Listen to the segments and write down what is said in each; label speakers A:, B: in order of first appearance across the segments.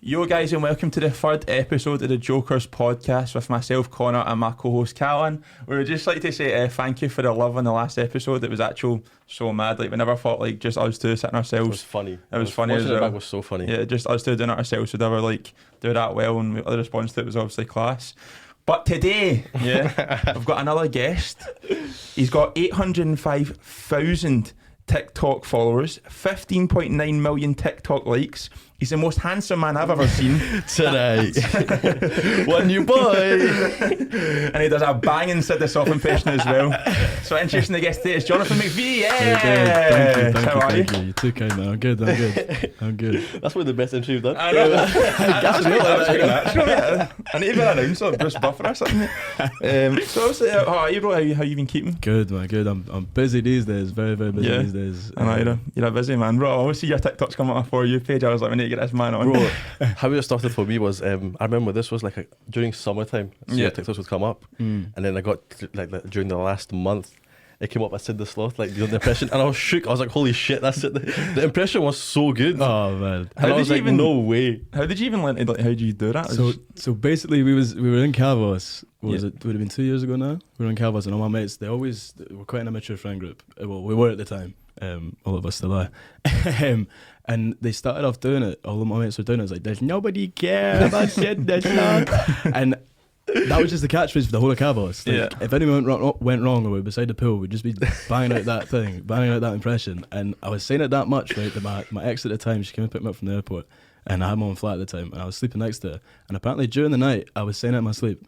A: Yo guys, and welcome to the third episode of the Jokers podcast with myself, Conor, and my co-host Kawan. We would just like to say thank you for the love on the last episode. It was actually so mad. Like, we never thought like just us two sitting ourselves.
B: It was funny.
A: It was funny as well.
B: It was so funny.
A: Yeah, just us two doing it ourselves would ever like do that well, and the response to it was obviously class. But today, I've got another guest. He's got 805,000 TikTok followers, 15.9 million TikTok likes. He's the most handsome man I've ever seen.
B: Tonight. One new boy.
A: And he does a banging Sid the Soft impression as well. So introducing the guest today is Jonathan Mcvie. Yeah!
C: Thank
A: How are you?
C: you. You're too kind, man. I'm good.
B: That's one of the best intros you've done.
A: I know. I need to be an announcer like Bruce Buffer or something. So obviously, how are you, bro? How you been keeping?
C: Good, man. Good. I'm busy these days. Very, very busy these days.
A: I know, you're a busy man, bro. I always see your TikToks come on my For You page. I was like, we need to get this man on.
B: Bro, how it started for me was, I remember this was like during summertime, so your TikToks would come up, and then I got like during the last month, it came up. I said the sloth, like the impression, and I was shook. I was like, holy shit, that's it. The impression was so good.
C: Oh man,
B: and I was like, no way.
A: How did you even learn? Like, how did you do that?
C: So basically, we were in Calvos. It would have been 2 years ago now. We were in Calvos, and all my mates, we're quite an immature friend group. Well, we were at the time. All of us still are. And they started off doing it. All of my mates were doing it. It's like, there's nobody care about shit. There's not. And that was just the catchphrase for the whole of Calvos. Like, if anyone went wrong or we were beside the pool, we'd just be banging out that thing, banging out that impression. And I was saying it that much, right, that my ex at the time, she came and picked me up from the airport, and I had my own flat at the time, and I was sleeping next to her. And apparently during the night, I was saying it in my sleep.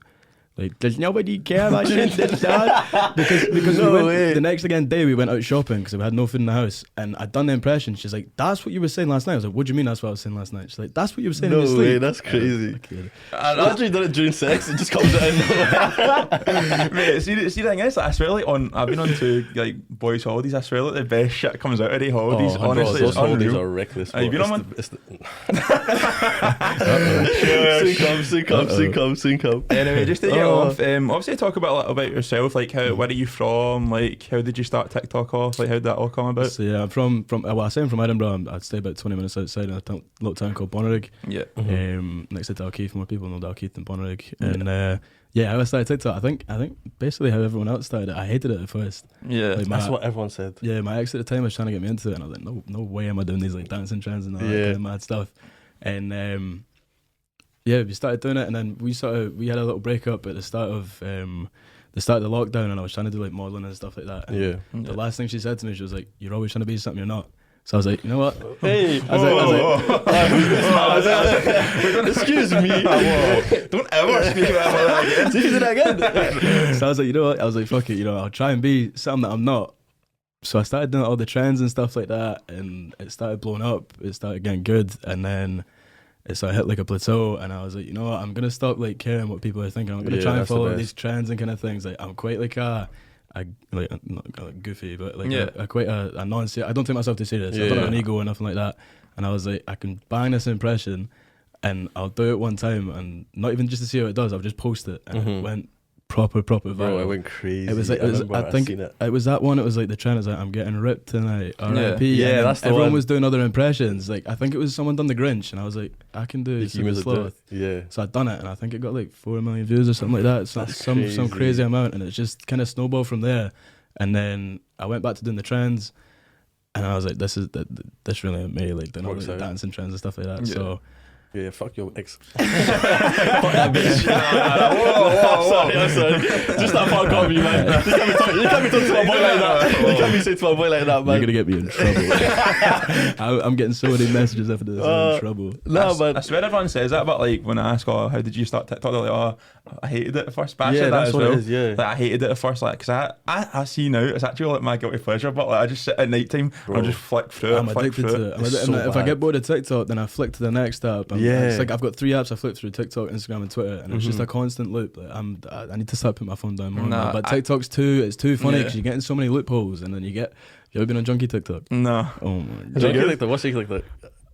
C: Like, does nobody care about shit? Because the next day we went out shopping because we had no food in the house, and I'd done the impression. She's like, that's what you were saying last night. I was like, what do you mean that's what I was saying last night? She's like, that's what you were saying in your sleep.
B: No way, that's crazy. I actually done it during sex. It just comes out of nowhere.
A: Mate, see the thing is, I swear, like, I've been on to like boys' holidays. I swear, like, the best shit comes out of the holidays. Honestly,
B: those holidays are reckless.
A: Have you been on one?
B: Soon come.
A: Anyway, just to get off, obviously talk about a little about yourself, like where are you from, like how did you start TikTok off, like how did that all come about?
C: So yeah, I'm from I say I'm from Edinburgh. I'd stay about 20 minutes outside in a little town called Bonnyrigg. Next to Dalkeith. More people know Dalkeith than Bonnyrigg. And how I started TikTok, I think basically how everyone else started it. I hated it at first.
B: Yeah, like that's what everyone said.
C: Yeah, my ex at the time was trying to get me into it, and I was like, no way am I doing these like dancing trends and all that kind of mad stuff. And we started doing it, and then we had a little breakup at the start of the lockdown, and I was trying to do like modelling and stuff like that. And the last thing she said to me, she was like, "You're always trying to be something you're not." So I was like, you know what?
B: Hey, excuse me.
A: Don't ever speak about that again.
B: Did you do that again?
C: So I was like, you know what? I was like, fuck it, I'll try and be something that I'm not. So I started doing all the trends and stuff like that, and it started blowing up. It started getting good, and then so I hit like a plateau, and I was like, you know what? I'm gonna stop like caring what people are thinking. I'm gonna try and follow these trends and kind of things. Like I'm quite like not goofy, but like quite a non-serious. I don't take myself too serious. I don't have an ego or nothing like that. And I was like, I can bang this impression, and I'll do it one time, and not even just to see how it does. I'll just post it, and it went proper viral.
B: Bro, it went crazy.
C: It was like I think it was that one. It was like the trend is like, I'm getting ripped tonight. R.I.P.
B: Yeah, that's the
C: everyone
B: one.
C: was doing other impressions. Like I think it was someone done the Grinch, and I was like, I can do some sloth.
B: Yeah.
C: So I'd done it, and I think it got like 4 million views or something like that. So some crazy amount, and it just kind of snowballed from there. And then I went back to doing the trends, and I was like, this really ain't me. Like doing all the dancing trends and stuff like that. So.
B: Yeah, fuck your ex. Fuck that bitch. Whoa. Sorry. Just that part got me, man. You can't be talking to my boy like that. You can't be saying to my boy like that, man.
C: You're gonna get me in trouble. I'm getting so many messages after this. I'm in trouble.
B: Man.
A: I swear everyone says that, but like when I ask, how did you start TikTok? They're like, I hated it at first. But
B: that's what it is. Yeah.
A: Like I hated it at first, like because I see now it's actually like my guilty pleasure. But like I just sit at night time and I just flick through it.
C: I'm addicted to it. If I get bored of TikTok, then I flick to the next app. It's like I've got 3 apps I flip through: TikTok, Instagram, and Twitter, and it's just a constant loop. Like I need to start putting my phone down more. But TikTok's it's too funny because you're getting so many loopholes, and then you ever been on junkie TikTok?
A: No.
C: Oh my god.
B: Junkie TikTok. What's junkie TikTok?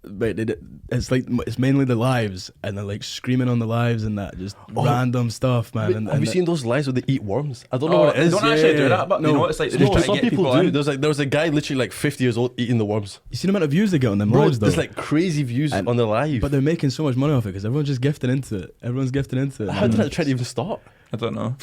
C: But it's mainly the lives, and they're like screaming on the lives and that, just random stuff, man.
B: Wait, have you seen those lives where they eat worms? I don't know what it
A: They
B: is.
A: don't actually do that, but
C: No.
A: you know, it's like they
B: No,
A: just try to
B: some
A: get
B: people
A: people
B: do.
A: in.
B: There was a guy literally like 50 years old eating the worms.
C: You seen the amount of views they get on them
B: Bro,
C: lives, though.
B: there's like crazy views
C: And-
B: on the live.
C: But they're making so much money off it because everyone's just gifting into it. Everyone's gifting into it.
B: How did that trend even start?
A: I don't know.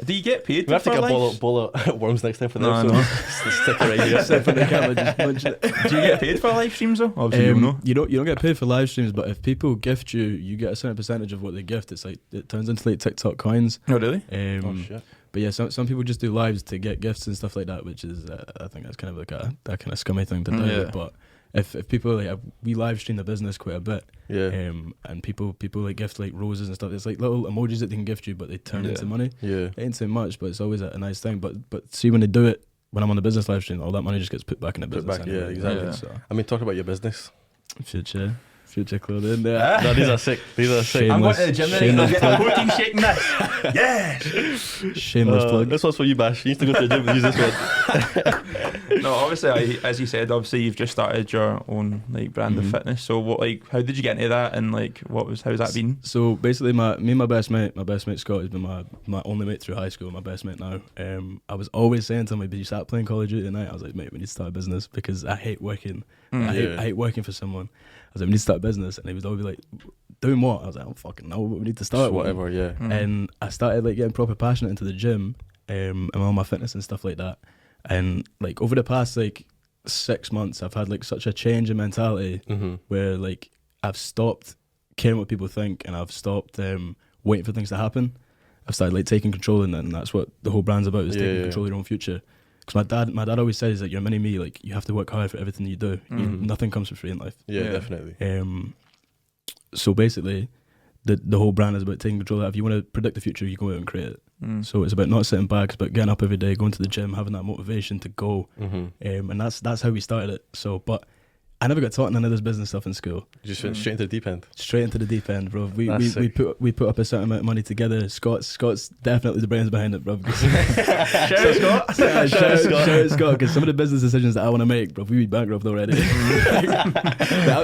A: Do you get paid
B: We have to
A: for
B: get a
A: lives?
B: bowl of worms next time for
A: No,
B: them.
A: no.
B: So just stick it right here.
C: Sit for the camera, just punch it.
A: Do you get paid for live streams though? Obviously, you know.
C: You don't get paid for live streams, but if people gift you, you get a certain percentage of what they gift. It's like it turns into like TikTok coins.
A: Oh, really?
B: Oh shit.
C: But yeah, some people just do lives to get gifts and stuff like that, which is I think that's kind of like that kind of scummy thing to do.
A: Yeah.
C: But if people like we live stream the business quite a bit,
B: Yeah.
C: and people like gift like roses and stuff. It's like little emojis that they can gift you, but they turn into money.
B: Yeah.
C: It ain't so much, but it's always a nice thing. But see, when they do it, when I'm on the business live stream, all that money just gets put back in the business.
B: back, yeah,
C: anyway.
B: exactly.
A: Yeah.
C: So
B: I mean, talk about your business.
C: future clothing.
B: No, these are sick. These are sick.
C: Shame.
A: I'm going to the gym today. I'm
C: Shameless
A: getting a protein shake in this. Yes.
C: Shameless plug.
B: This one's for you, Bash. You need to go to the gym and use this one.
A: No, obviously, as you said, obviously you've just started your own like brand of fitness. So what, like, how did you get into that, and like, how's that been?
C: So basically, me and my best mate Scott has been my only mate through high school. My best mate now. I was always saying to him, "But you start playing Call of Duty tonight." I was like, "Mate, we need to start a business because I hate working. I hate working for someone." I was like, "We need to start a business," and he was always like, "Doing what?" I was like, "I don't fucking know, but we need to start
B: Just
C: one."
B: whatever, yeah.
C: And I started like getting proper passionate into the gym, and all my fitness and stuff like that. And like over the past like 6 months, I've had like such a change in mentality where like I've stopped caring what people think, and I've stopped waiting for things to happen. I've started like taking control in it, and that's what the whole brand's about, is taking control of your own future. Because my dad always says that you're a mini me, like you have to work hard for everything you do. Nothing comes for free in life.
B: Yeah, definitely.
C: So basically, the whole brand is about taking control of that. If you want to predict the future, you go out and create it. So it's about not sitting back, it's about getting up every day, going to the gym, having that motivation to go. And that's how we started it. So, but I never got taught none of this business stuff in school.
B: You just went straight into the deep end.
C: Straight into the deep end, bro. We
B: Sick.
C: put up a certain amount of money together. Scott's definitely the brains behind it, bro.
A: Shout out, Scott.
C: Shout out Scott, because some of the business decisions that I want to make, bro, we be bankrupt already.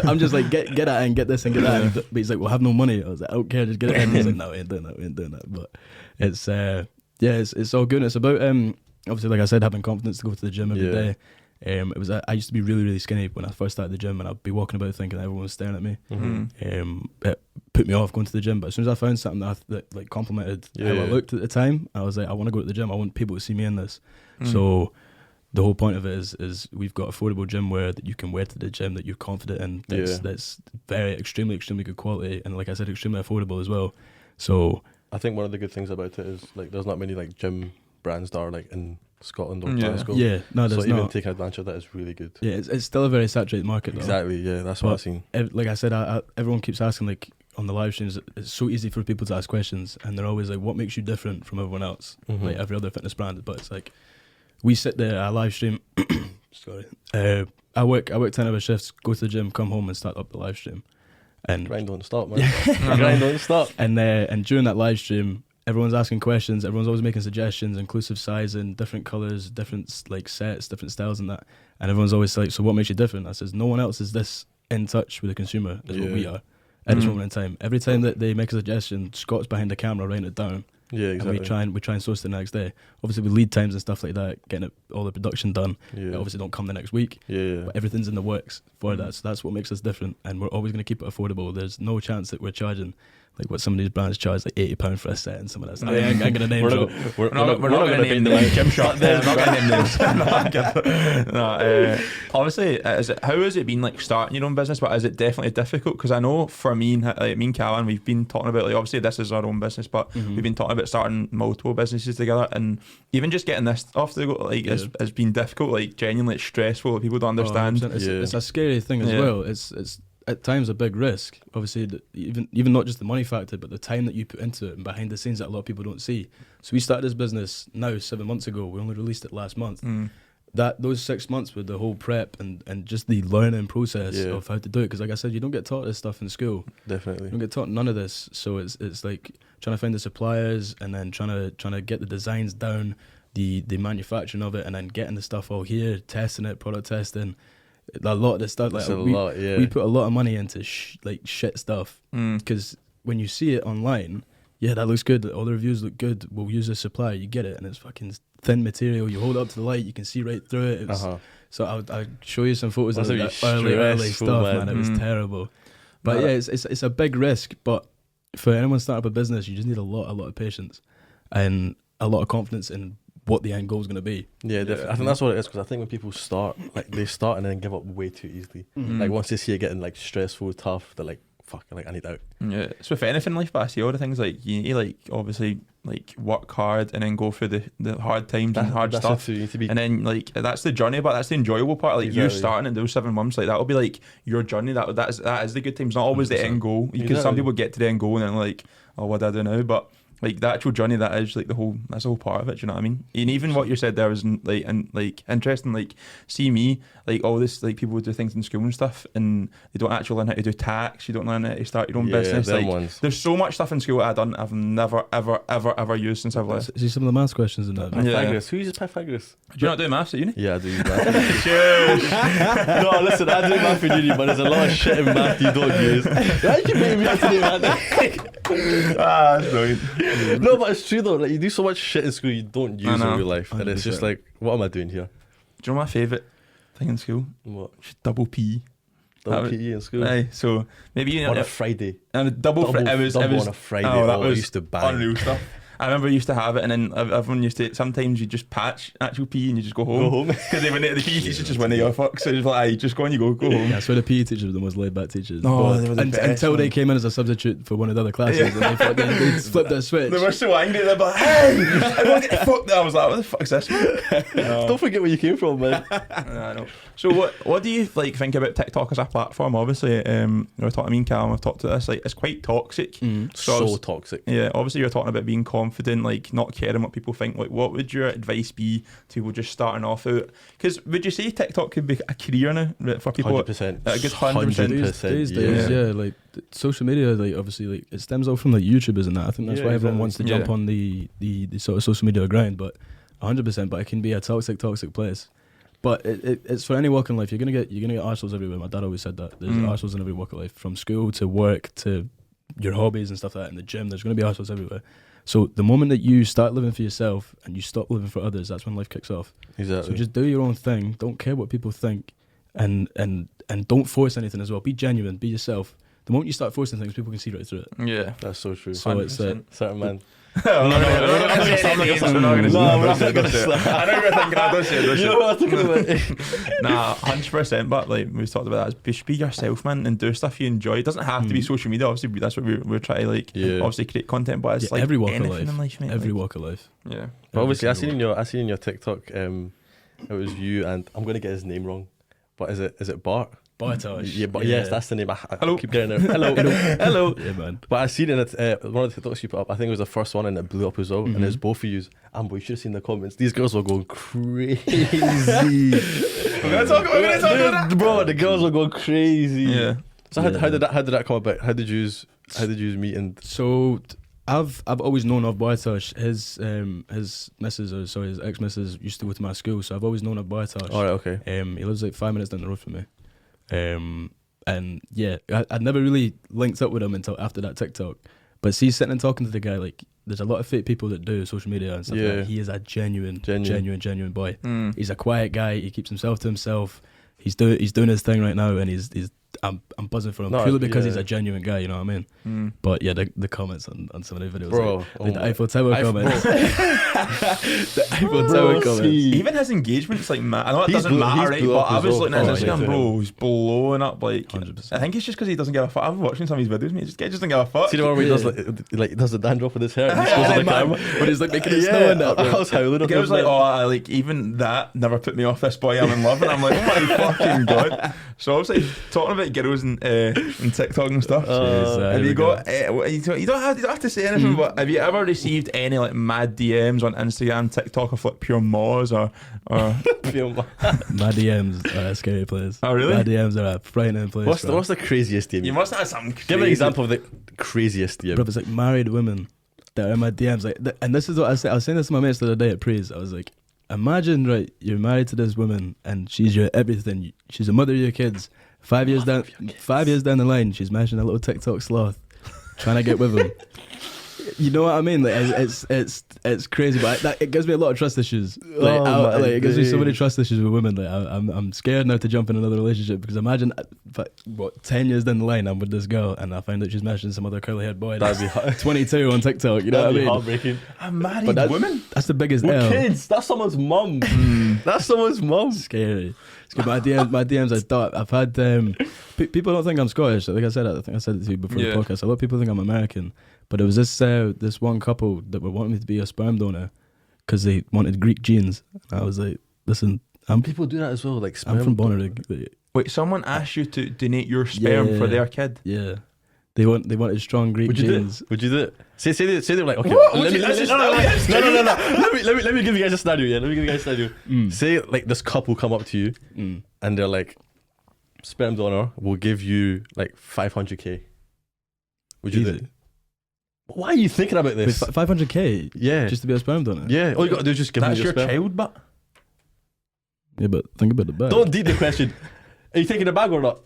C: I'm just like get at it and get this and get that. But he's like, we'll have no money. I was like, I don't care, just get it in. He's like, no, we ain't doing that. But it's it's all good. It's about obviously, like I said, having confidence to go to the gym every day. It was I used to be really, really skinny when I first started the gym, and I'd be walking about thinking everyone was staring at me. It put me off going to the gym, but as soon as I found something that like complimented how I looked at the time, I was like, I want to go to the gym. I want people to see me in this. So the whole point of it is we've got affordable gym wear that you can wear to the gym that you're confident in. That's very extremely good quality, and like I said, extremely affordable as well. So
B: I think one of the good things about it is like there's not many like gym brands that are like in Scotland or
A: Yeah.
B: Glasgow.
C: yeah, no, there's
B: So even
C: not.
B: taking advantage of that is really good.
C: Yeah, it's still a very saturated market though.
B: Exactly, yeah, that's what I've seen.
C: Like I said, everyone keeps asking, like on the live streams, it's so easy for people to ask questions, and they're always like, what makes you different from everyone else, like every other fitness brand? But it's like, we sit there, I live stream, sorry, I work 10-hour shifts, go to the gym, come home and start up the live stream. And
B: Grind don't stop, man. Grind don't stop.
C: and during that live stream, everyone's asking questions, everyone's always making suggestions, inclusive sizing, different colours, different like sets, different styles and that. And everyone's always like, so what makes you different? I says, no one else is this in touch with the consumer as what we are at this moment in time. Every time that they make a suggestion, Scott's behind the camera writing it down.
B: Yeah, exactly.
C: And we try and source the next day. Obviously with lead times and stuff like that, getting all the production done, it obviously don't come the next week. But everything's in the works for that. So that's what makes us different, and we're always going to keep it affordable. There's no chance that we're charging like what some of these brands charge, like £80 for a set and some of that stuff. I ain't gonna name drop.
A: We're not going to name the gym shop. We're not going to name names. Obviously, how has it been like starting your own business? But is it definitely difficult? Because I know for me and Kawan, we've been talking about, like, obviously this is our own business, but we've been talking about starting multiple businesses together, and even just getting this off the go, like, has been difficult. Like, genuinely, it's stressful. Like, people don't understand.
C: It's a scary thing as well. It's at times a big risk. Obviously, even not just the money factor, but the time that you put into it and behind the scenes that a lot of people don't see. So we started this business now 7 months ago. We only released it last month. Those 6 months with the whole prep and just the learning process of how to do it. Because like I said, you don't get taught this stuff in school.
B: Definitely.
C: You don't get taught none of this. So it's like trying to find the suppliers and then trying to get the designs down, the manufacturing of it, and then getting the stuff all here, testing it, product testing. A lot of the stuff, like we put a lot of money into like shit stuff because when you see it online, yeah, that looks good. All the reviews look good. We'll use this supply. You get it, and it's fucking thin material. You hold it up to the light, you can see right through it. It was, so I'll show you some photos of that early stuff, man. It was terrible. But yeah, it's a big risk. But for anyone starting up a business, you just need a lot of patience and a lot of confidence in what the end goal is going to be.
B: Yeah, I think that's what it is, because I think when people start, like they start and then give up way too easily. Like once they see it getting like stressful, tough, they're like, fuck, like I need out.
A: Yeah, it's with anything in life, but I see all the things like you need to like obviously like work hard and then go through the hard times and hard stuff, and then like that's the journey, but that's the enjoyable part. Like you starting in those 7 months, like that'll be like your journey. That is the good times, not always the end goal, because some people get to the end goal and then like, oh, what do I do now? But like the actual journey, that is like that's the whole part of it. Do you know what I mean? And even what you said there was like interesting. Like, see me, like all this, like people would do things in school and stuff, and they don't actually learn how to do tax. You don't learn how to start your own business. Like, there's so much stuff in school I've never ever used since I've left.
C: See some of the maths questions in that.
B: Pythagoras. Who uses Pythagoras?
A: Do you not do maths at uni?
B: Yeah, I do use maths. No, listen, I do maths in uni, but there's a lot of shit in math you don't use. Why you make me have to do math?
A: That's brilliant.
B: No, but it's true though. Like you do so much shit in school you don't use in real life, 100%. And it's just like, what am I doing here?
A: Do you know my favourite thing in school?
B: What?
A: Just double P.
B: Double PE in school.
A: Aye, so maybe you know
B: on a Friday.
A: And it was
B: on a Friday.
A: Oh, that was
B: used to buy
A: unreal stuff. I remember I used to have it, and then everyone used to. Sometimes you just patch actual PE and you just go home because they went the PE teacher just went your fuck. So it was like, aye, just go and you go home.
C: Yeah, so the PE teachers were the most laid back teachers.
A: Oh, they were the best,
C: until they came in as a substitute for one of the other classes, and they flipped their switch.
A: They were so angry. They were like, "Hey, I want to get fucked." I was like, "What the fuck's this?"
B: Don't forget where you came from, man.
A: I know. So what do you like think about TikTok as a platform? Obviously, we're talking. Me and Callum have talked to this. Like, it's quite toxic.
B: So toxic.
A: Yeah, obviously you're talking about being confident, like not caring what people think. Like, what would your advice be to people just starting off out? Because would you say TikTok could be a career now for people?
B: 100%.
A: A good 100%.
C: These days, yeah. Like social media, like obviously, like it stems out from like YouTubers and that. I think that's why everyone wants to jump on the sort of social media grind. But 100%. But it can be a toxic place. But it's for any walk in life. You're gonna get arseholes everywhere. My dad always said that. There's arseholes in every walk of life, from school to work to your hobbies and stuff like that. In the gym, there's gonna be arseholes everywhere. So the moment that you start living for yourself and you stop living for others, that's when life kicks off.
B: Exactly.
C: So just do your own thing. Don't care what people think, and don't force anything as well. Be genuine. Be yourself. The moment you start forcing things, people can see right through it.
B: Yeah, that's so true.
C: So 100%. It's
B: certain man.
A: We're not going to sound like us. We're not going to say it. I know you're thinking, I don't say it.
B: You know what I'm talking about?
A: Nah, 100%. But like we've talked about that, just be yourself, man, and do stuff you enjoy. It doesn't have to be social media. Obviously, that's what we're trying to like. Obviously, create content, but it's like
C: every walk of life.
A: In life, mate,
C: every walk of life.
A: Yeah.
B: But obviously, I seen in your TikTok, it was you, and I'm going to get his name wrong, but is it Bart?
C: Bartosh.
B: Yeah, but yes, that's the name. I
A: Hello.
B: keep getting it. Hello.
C: Yeah, man.
B: But I seen it. One of the TikToks you put up, I think it was the first one, and it blew up as well. And there's both of yous. And you should have seen the comments. These girls were going crazy.
A: We're gonna talk about that,
B: bro. The girls were going crazy.
A: Yeah.
B: So how did that come about? How did you meet? And
C: so I've always known of Bartosh. His missus, or sorry, his ex-missus used to go to my school, so I've always known of Bartosh.
B: All right, okay.
C: He lives like 5 minutes down the road from me. And yeah, I'd never really linked up with him until after that TikTok. But see, sitting and talking to the guy, like, there's a lot of fake people that do social media and stuff like that. He is a genuine boy. He's a quiet guy. He keeps himself to himself. He's doing his thing right now, and I'm buzzing for him purely because he's a genuine guy, you know what I mean? But yeah, the comments on some of the videos,
B: bro,
C: like the Eiffel Tower comments. The Eiffel Tower comments.
A: Even his engagement's like mad. I know it doesn't matter, right? But I was looking at his Instagram, bro, he's blowing up like 100%. I think it's just because he doesn't give a fuck. I've been watching some of his videos, mate. Just doesn't give a fuck.
B: See the one where he does like does the dandruff with his hair and he goes on the camera
C: when he's like making it snow and that.
B: I was howling.
A: I was like, like even that never put me off this boy I'm in love, and I'm like, oh my fucking god. So obviously talking about girls and TikTok and stuff. Have you got? You don't have to say anything. But have you ever received any like mad DMs on Instagram, TikTok of like pure maws or
B: pure maws?
C: My DMs are a scary place.
A: Oh really?
C: My DMs are a frightening place.
B: What's the craziest DM?
A: You must have some.
B: Give an example of the craziest DM.
C: Bro, it's like married women that are in my DMs. Like, and this is what I was saying this to my mates the other day at Praise. I was like, imagine, right, you're married to this woman and she's your everything. She's the mother of your kids. 5 years down the line, she's mashing a little TikTok sloth, trying to get with him. You know what I mean? Like it's crazy, but it gives me a lot of trust issues. Like, it gives me so many trust issues with women. Like I'm scared now to jump in another relationship because imagine, 10 years down the line, I'm with this girl and I find out she's mashing some other curly haired boy that's 22 on TikTok. You know what I mean?
B: Heartbreaking.
A: A married woman.
C: That's the biggest
B: With
C: L.
B: kids. That's someone's mum. That's someone's mum.
C: Scary. It's good. My DMs. I've had people don't think I'm Scottish. Like I said it to you before the podcast. A lot of people think I'm American. But it was this one couple that were wanting me to be a sperm donor because they wanted Greek genes. And I was like, listen,
B: People do that as well. Like sperm.
C: I'm from Bonnerick.
A: Wait, someone asked you to donate your sperm for their kid?
C: Yeah. They wanted strong Greek genes.
B: Would you do it? Say they're like, okay.
A: What?
B: Let me give you guys a scenario. Yeah, let me give you guys a scenario. Say like this couple come up to you and they're like, sperm donor will give you like 500k. Would you do it? Why are you thinking about this?
C: 500k?
B: Yeah.
C: Just to be a sperm donor?
B: Yeah. All you got to do is just give them
A: That's
B: your
A: your
B: sperm.
A: child, but
C: Yeah, but think about the bag.
B: Don't deep the question. Are you taking the bag or not?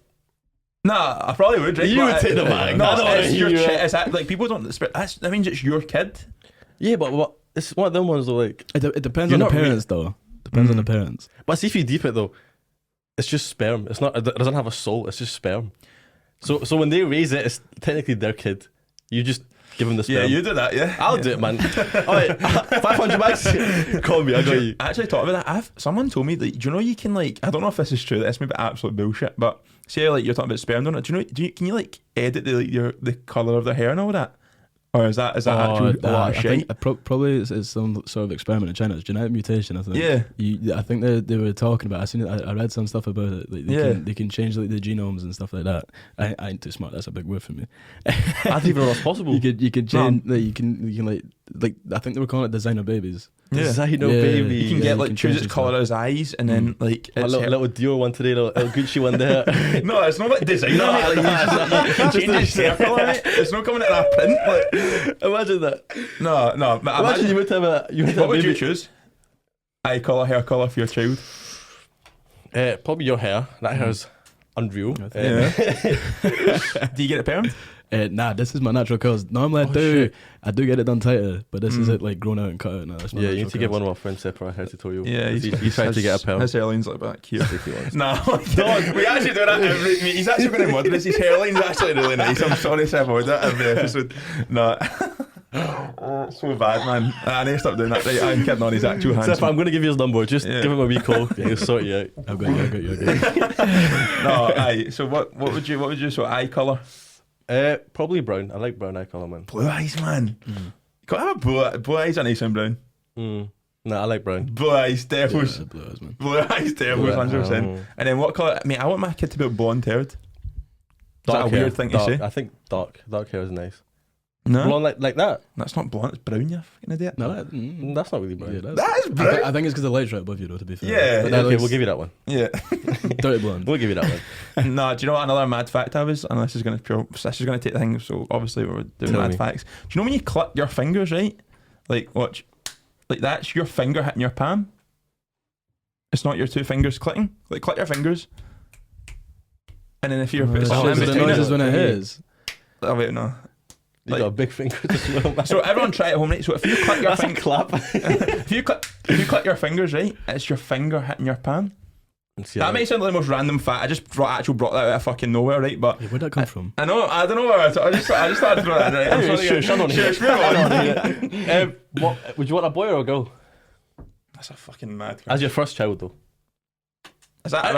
A: nah, I probably would. Right?
B: You would take the bag.
A: No,
B: I don't wanna
A: it's your
B: hear
A: child.
B: it.
A: Is that like people don't? That means it's your kid.
B: Yeah, but it's one of them ones though. Like,
C: It depends
B: You're
C: on the
B: not really-
C: parents, though. Depends on the parents.
B: but see if you deep it though, it's just sperm. It's not. It doesn't have a soul. It's just sperm. So when they raise it, it's technically their kid. You just give them the sperm.
A: Yeah, you do that. Yeah,
B: I'll do it, man. Alright, 500 bucks. Call me. I got you.
A: I actually thought about that. Someone told me that. Do you know you can like? I don't know if this is true. This may be absolute bullshit. But say like you're talking about sperm donor. Do you know? Can you like edit the color of their hair and all that? Or is that actually a lot of
C: I
A: shit?
C: think probably it's some sort of experiment in China. It's genetic mutation, I think.
A: Yeah.
C: I think they were talking about. I read some stuff about it. Like they can change like the genomes and stuff like that. I ain't too smart. That's a big word for me.
B: I didn't even know that's possible.
C: You could change. Like, you can like I think they were calling it designer babies.
B: Designer
C: Yeah.
B: baby.
A: You can
C: Yeah,
A: get
C: you
A: like
C: can
A: choose
C: change
A: its
C: it
A: colour
C: to
A: of his eyes and then like
B: A
A: it's
B: little Dior one today, little Gucci one there.
A: No, it's not like designer. Like, you can change its hair colour. Mate. It's not coming in a print. Like,
B: Imagine that.
A: no. But
B: Imagine you would have a.
A: what would you choose? Eye colour, hair colour for your child.
B: Probably your hair. That hair's unreal.
A: Yeah. Do you get it permed?
C: Nah, this is my natural curls. Normally I do get it done tighter, but this is it like grown out and cut out now. That's my
B: Yeah, you
C: natural
B: need to give
C: curls.
B: one of our friends separate hair tutorial.
A: Yeah,
B: he's trying to get a perm.
A: His hairline's like back here.
B: If he wants.
A: No, dog. We actually do that every. He's actually going to moderate. His hairline's actually really nice. I'm sorry to avoid that every episode. No. So bad, man. I need to stop doing that. Right, I'm kidding on his actual hands.
B: Steph, I'm going to give you his number. Just give him a wee call. Yeah, he'll sort you out.
C: I've got you.
A: No, aye. So what would you? So eye colour.
B: Probably brown. I like brown eye colour, man.
A: Blue eyes, man. Got to have blue eyes are nice and brown.
B: No, I like brown.
A: Blue eyes, devils.
C: Yeah, blue eyes, man.
A: Blue eyes, devils, 100%. And then what colour? I mean, I want my kid to be blonde haired. Is that a
B: hair.
A: weird thing to say?
B: I think dark hair is nice.
A: No,
B: Blonde like that.
A: that's not blonde. It's brown. You fucking idiot.
C: No,
B: That's not really brown.
C: yeah,
A: That is brown.
C: I think it's because the light's right above you, though. To be fair.
A: Yeah.
C: But that
B: Okay,
C: looks
B: we'll give you that one.
A: Yeah.
C: dirty blonde.
B: We'll give you that one.
A: No, do you know what another mad fact I was? And this is going to take things. So obviously we're doing
B: Tell
A: mad
B: me.
A: facts. Do you know when you click your fingers, right? Like watch, like that's your finger hitting your palm. It's not your two fingers clicking. Like click your fingers, and then if you're putting something in
C: the
A: between
C: noises
A: it,
C: when it hits.
A: oh wait, no.
B: You got a big finger as well, man.
A: So everyone try it at home, right? So if you click your
B: That's a
A: finger,
B: clap.
A: if you click your fingers, right, it's your finger hitting your palm. That may sound like the most random fact. I just brought that out of fucking nowhere, right? But
C: Yeah, where'd that come from?
A: I know, I don't know where I just thought I'd throw that in, right? I'm sorry,
B: Shush, shut on here.
A: Shush, move on.
B: What would you want, a boy or a girl?
A: That's a fucking mad question.
B: As your first child, though.
A: Is that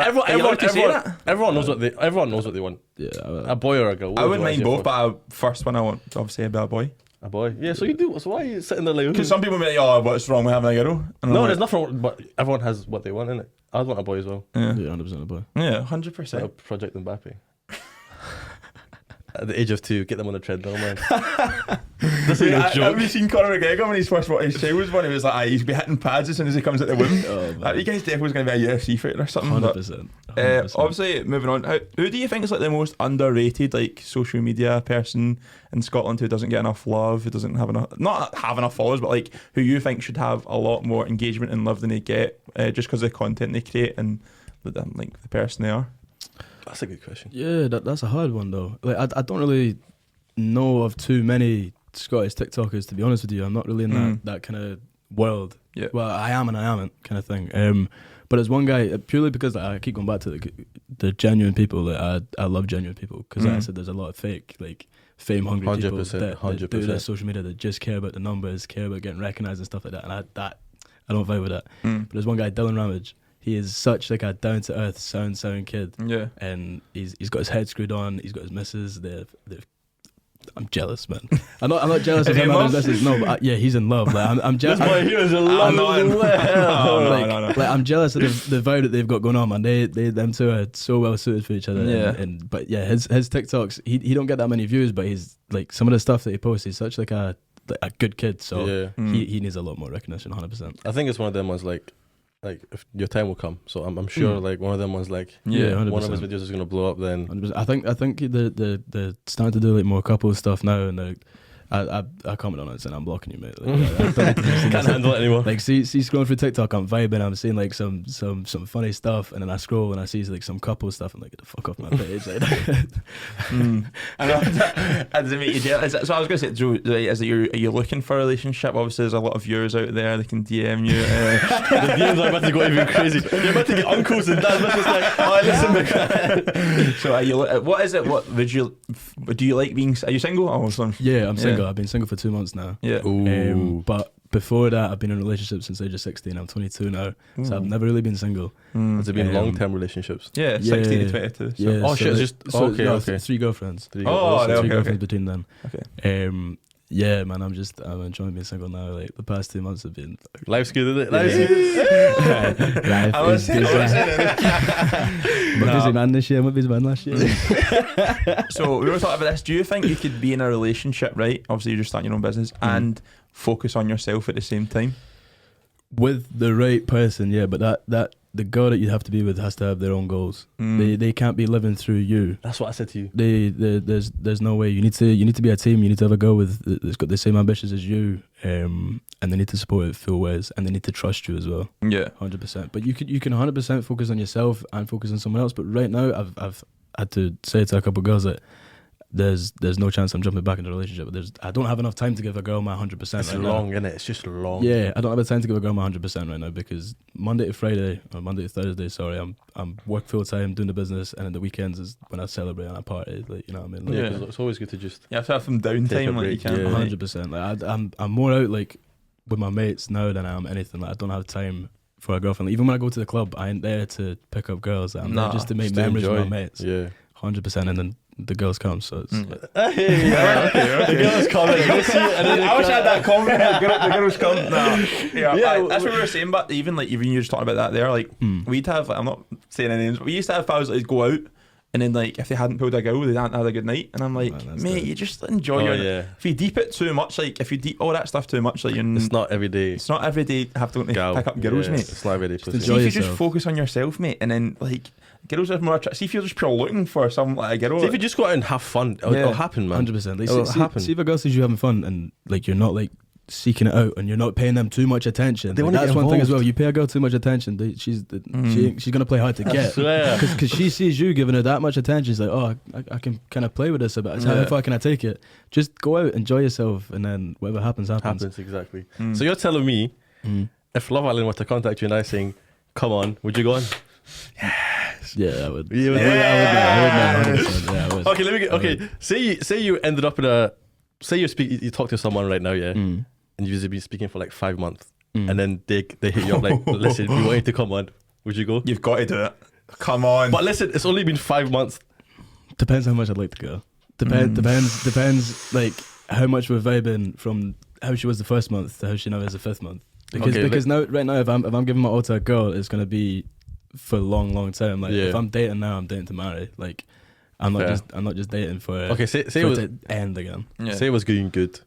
B: Everyone knows what they want.
C: Yeah,
B: A boy or a girl? What
A: I
B: would
A: wouldn't
B: you
A: mind
B: want
A: both,
B: as your
A: but first one I want obviously be a boy.
B: first? A boy. Yeah, so you do. So why are you sitting there like?
A: Because some people be like, "Oh, what's wrong with having a girl?" And I'm
B: No,
A: like,
B: there's nothing wrong, but everyone has what they want, innit? I'd want a boy as well.
A: Yeah,
C: 100% a boy.
A: yeah, 100%.
B: Like a Project Mbappe. At the age of 2, get them on the treadmill, man. This ain't no
A: Have
B: joke.
A: you seen Conor McGregor when his child was born? He was like, he's be hitting pads as soon as he comes at the womb.
C: Oh,
A: You guys definitely was going to be a UFC fighter or something. but
C: 100%.
A: Obviously, moving on. Who do you think is like the most underrated like social media person in Scotland who doesn't get enough love? Who doesn't have enough, not have enough followers, but like who you think should have a lot more engagement and love than they get, just because of the content they create and like the person they are?
B: That's a good question.
C: Yeah, that's a hard one though. Like I don't really know of too many Scottish TikTokers, to be honest with you. I'm not really in that kind of world.
A: Yeah.
C: Well, I am and I aren't kind of thing. But there's one guy, purely because I keep going back to the genuine people. That I love genuine people because like I said, there's a lot of fake, like fame hungry people that do their social media that just care about the numbers, care about getting recognised and stuff like that. And I don't vibe with that. But there's one guy, Dylan Ramage. He is such like a down to earth, sound kid. Yeah. And he's got his head screwed on. He's got his missus. I'm jealous, man. I'm not jealous of him and his missus. No, but yeah, he's in love. Like I'm jealous.
B: This boy here is in love.
C: No. Like I'm jealous of the vibe that they've got going on, man. Them two are so well suited for each other.
A: Yeah.
C: But yeah, his TikToks, he don't get that many views, but he's like some of the stuff that he posts. He's such like a good kid. So he needs a lot more recognition. 100%.
B: I think it's one of them ones like if your time will come. So I'm sure like one of them ones like
C: 100%.
B: One of his videos is gonna blow up then.
C: 100%. I think the starting to do like more couple stuff now, and I comment on it saying I'm blocking you, mate. Like, I
B: can't handle it anymore.
C: Like see scrolling through TikTok, I'm vibing, I'm seeing like some funny stuff, and then I scroll and I see like some couple stuff, and like get the fuck off my page. Like,
A: that doesn't make you jealous. So I was going to say, Joe, are you looking for a relationship? Obviously, there's a lot of viewers out there. They can DM you.
B: The DMs are about to go even crazy. You're about to get uncles and dads. But it's like, oh, listen.
A: So are you? What is it? What would you? Do you like being? Are you single? Oh,
C: yeah, I'm single. I've been single for 2 months now.
A: Yeah.
C: But before that, I've been in a relationship since age of 16. I'm 22 now, so I've never really been single.
B: Has it been long-term relationships?
A: Yeah, 16 to 22. So.
C: Yeah,
B: oh shit! Okay.
C: 3 girlfriends.
B: Three
C: girlfriends between them.
A: Okay.
C: Yeah, man, I'm enjoying being single now. Like the past 2 months have been.
B: Life's good, isn't it? Life's good.
C: Life is busy. I'm busy man this year. I'm a busy man last year.
A: So we were talking about this. Do you think you could be in a relationship, right? Obviously, you're just starting your own business and focus on yourself at the same time?
C: With the right person, yeah, but that the girl that you have to be with has to have their own goals. They can't be living through you.
B: That's what I said to you.
C: There's no way. You need to be a team. You need to have a girl that's got the same ambitions as you, and they need to support it full ways, and they need to trust you as well.
A: Yeah,
C: 100%. But you can 100% focus on yourself and focus on someone else. But right now, I've had to say to a couple of girls that there's no chance I'm jumping back into a relationship. But I don't have enough time to give a girl my 100%.
B: It's
C: right
B: long,
C: now.
B: innit? It's just long.
C: Yeah, I don't have the time to give a girl my 100% right now because Monday to Friday or Monday to Thursday, sorry, I'm work full time doing the business, and then the weekends is when I celebrate and I party. Like, you know what I mean? Like,
B: Yeah, it's always good to just
A: you have to have some downtime. Like you can.
C: 100%. Like I'm more out like with my mates now than I am anything. Like I don't have time for a girlfriend. Like, even when I go to the club, I ain't there to pick up girls. I'm there just to make memories with my mates.
B: Yeah,
C: 100%. And then the girls come, so it's like,
B: okay. The girls come, and I wish I had that comment.
A: The girls come. That's what we were saying. But even you just talking about that there, like we'd have. I'm not saying any names, but we used to have pals that would go out, and then like if they hadn't pulled a girl, they hadn't had a good night, and I'm like, mate, you just enjoy your.
B: Yeah.
A: If you deep it too much, like if you deep all that stuff too much, like
B: it's not every day.
A: It's not every day. Have to pick up girls, mate.
B: It's not every day.
C: Just
A: See if you just focus on yourself, mate, and then like. Girls are more attractive. See if you're just pure looking for something like a girl.
B: See if you just go out and have fun, it'll happen, man.
C: 100%. Like,
B: It'll happen.
C: See if a girl sees you having fun and like you're not like seeking it out and you're not paying them too much attention.
B: They
C: like, that's one thing as well. You pay a girl too much attention, she's gonna play hard to get. Because she sees you giving her that much attention. She's like, oh, I can kind of play with this a bit. How far can I take it? Just go out, enjoy yourself, and then whatever happens.
B: Exactly. So you're telling me if Love Island were to contact you and I saying, "Come on," would you go on?
C: Yeah, I would.
B: I would. Okay, let me get. Okay, say you ended up in a. Say you talk to someone right now, yeah, and you've been speaking for like 5 months, and then they hit you up like, listen, we want you to come on. Would you go?
A: You've got to do it. Come on.
B: But listen, it's only been 5 months.
C: Depends how much I'd like to go. Depends like how much we're vibing from how she was the first month to how she now is the 5th month. Because now right now if I'm giving my all to a girl, it's gonna be for a long term. Like if I'm dating now, I'm dating to marry. Like I'm not just dating for
B: say it
C: for
B: was
C: it to end again.
B: Yeah. Say it was going good,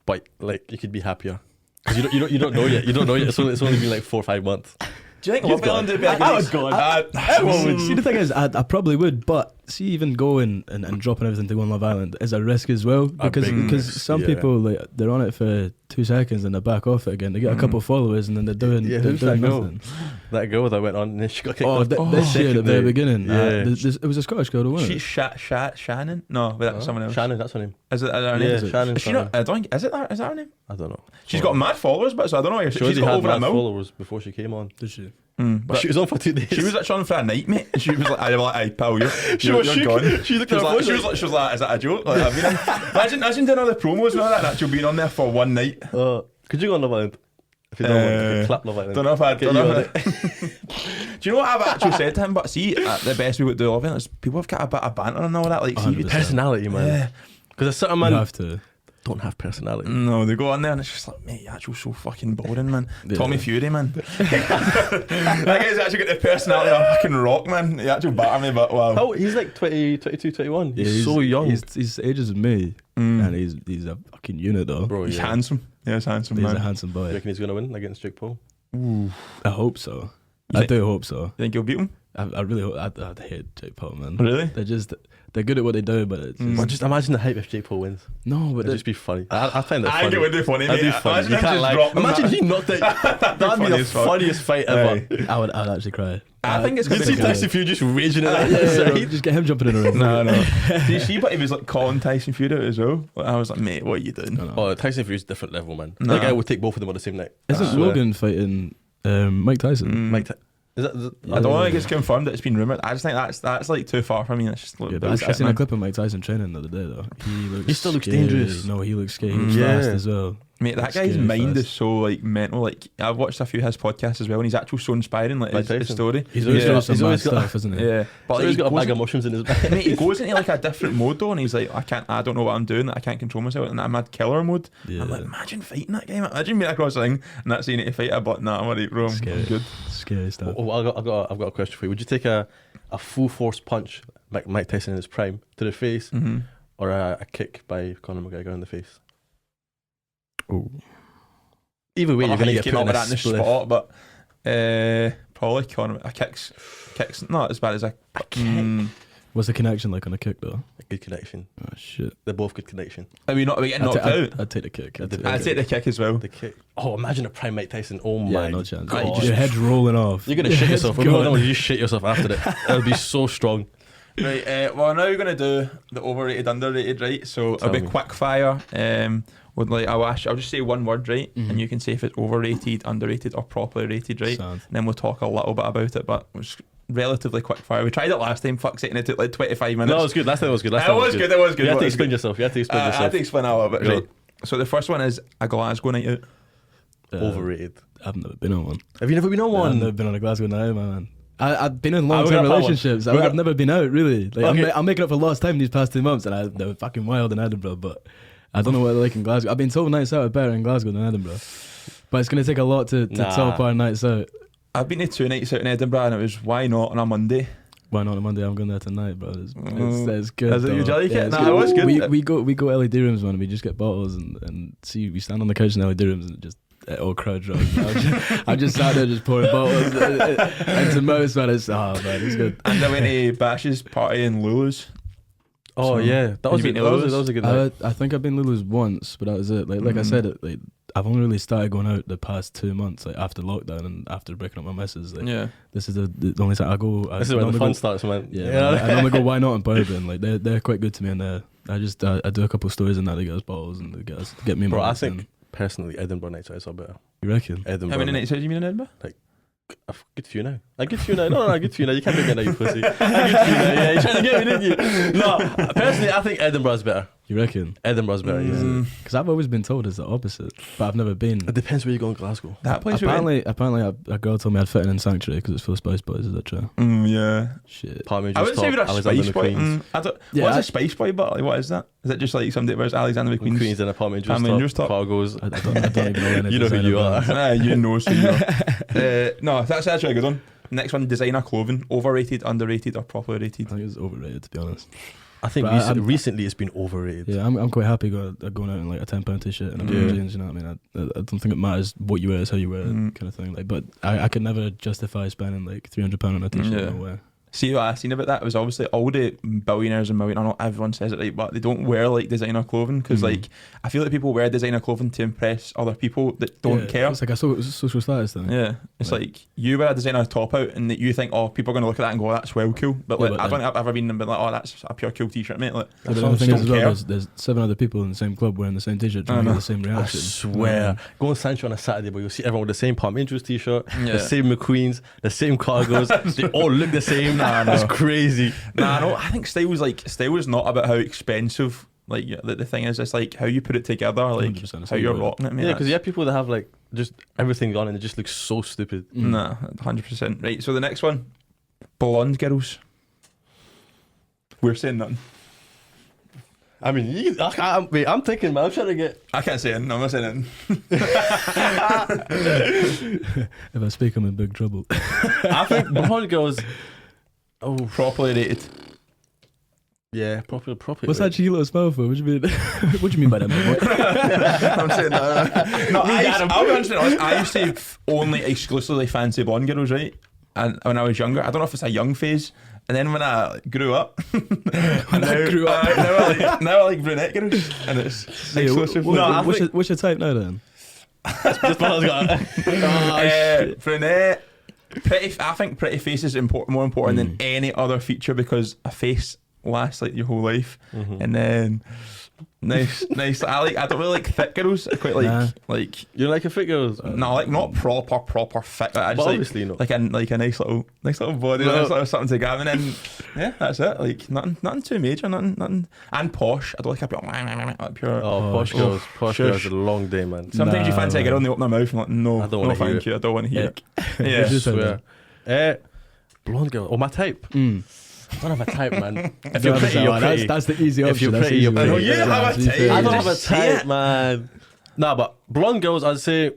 B: but like you could be happier because you don't know yet. You don't know yet. It's only been like 4 or 5 months.
A: Do you think Love Island would be a good
C: I would go. See, the thing is, I probably would, but see, even going and dropping everything to go on Love Island is a risk as well, because some people, like, they're on it for 2 seconds and they back off it again. They get a couple of followers and then they're doing nothing.
B: That girl that went on and she got kicked
C: off. This year at the very beginning.
B: Yeah.
C: It was a Scottish girl who won it.
A: She's Shannon? No, but that was someone else.
B: Shannon, that's her name.
A: Is it her name?
B: Yeah, Shannon.
A: Is she not? I don't think, is that her name?
B: I don't know.
A: She's got mad followers, but so I don't know.
B: She
A: She's got
B: had
A: over a
B: mad
A: mil.
B: followers before she came on.
C: Did she?
B: But she was on for 2 days.
A: She was actually on for a night, mate. She was like, "Hey, pal, you're gone."
B: She looked at her phone.
A: She was like, "Is that a joke?" Like, imagine doing all the promos and all that, and actually being on there for one night.
B: Could you go on Love Island? If you don't want, you can clap Love Island.
A: Don't know if I. Do you know what I've actually said to him? But see, the best people do Love Island is people have got a bit of banter and all that. Like, see,
B: personality, man. Because a certain man
C: have to.
B: Don't have personality.
A: No, they go on there and it's just like, mate, you're actually so fucking boring, man. Tommy Fury, man. That guy's actually got the personality of a fucking rock, man. He actually batter me, but wow.
B: Oh, he's like 20, 22, 21. He's so young.
C: He's ages as me, and he's a fucking unit though.
A: Bro, he's handsome. Yeah, he's handsome, man.
C: He's a handsome boy.
B: You reckon he's gonna win against Jake Paul?
C: Ooh, I hope so. I do hope so.
A: You think you'll beat him?
C: I really hope. I'd hate Jake Paul, man.
A: Really?
C: They're good at what they do, but it's just,
B: just imagine the hype if Jake Paul wins.
C: No, but
B: it'd just be funny. I find that funny.
A: I think it would be funny, mate.
B: That'd be funny. You can't lie. Imagine he knocked it. That'd be the funniest fight ever.
C: I'd actually cry.
A: I think it's going
B: to
A: be
B: see Tyson Fury just raging at
C: that. Just get him jumping in the ring.
A: No. Do you see? But he was like calling Tyson Fury out as well. I was like, mate, what are you doing?
C: No.
B: Oh, Tyson Fury's a different level, man. That guy would take both of them on the same night.
C: Isn't Logan fighting Mike Tyson?
B: Is that,
A: I don't think it's confirmed that it's been rumoured. I just think that's like too far from me. It's just like
C: I seen a clip of Mike Tyson training the other day though.
B: He still looks dangerous.
C: No, he looks scary. He looks fast as well.
A: Mate, that guy's mind is so like mental. Like, I've watched a few of his podcasts as well, and he's actually so inspiring. Like his story.
C: He's always got some mad stuff, isn't he?
A: Yeah,
B: but like, he's got a bag of mushrooms in his bag.
A: Mate, he goes into like a different mode though, and he's like, I don't know what I'm doing. I can't control myself, and I'm mad killer mode. Yeah. I'm like, imagine fighting that guy. Imagine being across the ring and not seeing it to fight a but. Nah, I'm alright, bro.
C: Scary.
A: Good.
C: Scary stuff.
B: I've got a question for you. Would you take a full force punch like Mike Tyson in his prime to the face, or a kick by Conor McGregor in the face?
C: Oh.
B: Either way, you're going to get put in
A: that in the spot, but probably Conor. A kick's not as bad as a kick.
C: What's the connection like on a kick though?
B: A good connection.
C: Oh shit!
B: They're both good connection.
A: Are we getting knocked out?
C: I'd take the kick.
A: I'd take the kick as well.
B: The kick. Oh, imagine a prime Mike Tyson. Oh my!
C: Yeah, no chance.
B: God.
C: Your head's rolling off.
B: You're gonna shit yourself. No, you just shit yourself after it. It'll be so strong.
A: Right. Well, now we're gonna do the overrated, underrated. Right. So it'll be quick fire. I'll just say one word, right, and you can say if it's overrated, underrated, or properly rated, right. And then we'll talk a little bit about it, but it's relatively quick fire. We tried it last time. Fuck's sake, and it took like 25 minutes.
B: No, it was good. Last time it was good.
A: It was good.
B: You have to explain yourself. I had to
A: explain a little bit. Right. So the first one is a Glasgow night out.
B: Overrated.
C: I've never been on one.
B: Have you never been on one?
C: I've never been on a Glasgow night out, man. I've been in long-term relationships. I've never been out, really. Like, I'm making up for lost time these past 2 months, and they were fucking wild in Edinburgh, but I don't know what they're like in Glasgow. I've been told nights out are better in Glasgow than Edinburgh, but it's going to take a lot to top our nights out.
A: I've been to 2 nights out in Edinburgh, and it was why not on a Monday.
C: Why not on a Monday? I'm going there tonight, bro. It's good.
A: Is it you like it?
C: It was good. We go LED rooms, man. We just get bottles and see. We stand on the couch in LED rooms and just all crowd drunk. I'm just sat there just pouring bottles into most, man. It's good.
A: And I went to Bash's party in Lulu's.
B: Oh yeah, that was a good night.
C: I think I've been Lulu's once, but that was it. Like I said, I've only really started going out the past 2 months, like after lockdown and after breaking up my missus. This is the only time I go.
B: This is where the fun starts, man.
C: Yeah, I normally go Why Not and Bourbon. Like they're quite good to me, and I just I do a couple of stories in that. They get us bottles and they get me.
B: Bro, I think personally, Edinburgh nights out are better.
C: You reckon?
B: Edinburgh.
A: How many nights out do you mean in Edinburgh?
B: Like, a good few now. A good few now. No, a good few now. You can't make me now, you pussy. A good few now. Yeah, you're trying to get me, didn't you? No, personally, I think Edinburgh's better.
C: You reckon?
B: Edinburgh's better, yeah.
C: Because I've always been told it's the opposite, but I've never been.
B: It depends where you go in Glasgow.
A: That place.
C: Apparently, a girl told me I'd fit in Sanctuary because it's full of Spice Boys. Is that true?
A: Yeah.
C: Shit.
A: I wouldn't say you're a Spice Boy. What's a Spice Boy? But like, what is that? Is it just like somebody where's Alexander McQueen's
B: Queen's in a Palm Angels top? Cargos.
C: I don't even know any.
B: You know who you are.
A: You know who you are. No, that's actually a good one. Next one, designer clothing. Overrated, underrated, or properly rated?
C: I think it's overrated, to be honest.
B: I think recently it's been overrated.
C: Yeah, I'm quite happy going out in like a £10 t-shirt and a blue jeans. You know what I mean? I don't think it matters what you wear, it's how you wear it, kind of thing. Like, but I could never justify spending like £300 on a t-shirt. No way.
A: See what I seen about that was obviously all the billionaires and I know everyone says it right, but they don't wear like designer clothing because like I feel like people wear designer clothing to impress other people that don't care.
C: It's like a social status thing.
A: Yeah, it's like you wear a designer top out and that you think, oh, people are going to look at that and go, oh, that's well cool. But like, I don't think I've ever been and been like, oh, that's a pure cool t-shirt, mate. Like,
C: but the thing is as well, there's 7 other people in the same club wearing the same t-shirt trying to get the same reaction.
B: I swear. Go on Sancho on a Saturday, but you'll see everyone with the same Palm Angels t-shirt, the same McQueens, the same cargos. They all look the same. It's crazy.
A: No, I think style is not about how expensive. Like the thing is, it's like how you put it together, like how you're rocking it. Mate.
B: Yeah, because you have people that have like just everything on and it just looks so stupid.
A: Nah, 100%. Right. So the next one, blonde girls. We're saying nothing.
B: I mean, I'm thinking, man. I'm trying to get.
A: I can't say anything. I'm not saying anything.
C: If I speak, I'm in big trouble.
B: I think blonde girls. Oh,
A: properly rated.
B: Yeah, properly.
C: What's that cheeky little spell for? What do you mean? What do you mean by that, mate?
A: I'm saying that. No, I'll be honest. I used to only exclusively fancy blonde girls, right? And when I was younger, I don't know if it's a young phase. And then when I grew up, now I like brunette girls, and it's exclusive.
C: What's your type now then?
A: Brunette. I think pretty face is more important than any other feature because a face lasts like your whole life, and then nice. I don't really like thick girls. I quite like
B: you like a fit girls.
A: No, like not proper fit. I just
B: obviously not.
A: Like a nice little body, nice little something to grab, and then yeah, that's it. Like nothing too major, nothing. And posh. I don't like a pure.
B: Posh girls. Posh girls are a long day, man.
A: Sometimes you fancy a girl and they open their mouth and like, no, thank you. I don't want to hear it. Yeah,
B: I swear. Blonde girl. Oh, my type. I don't have a type, man. If you're pretty, you're pretty.
C: That's the easy option.
B: If you're pretty, you're pretty.
A: You have a type.
B: I don't have a type, man. Nah, but blonde girls, I'd say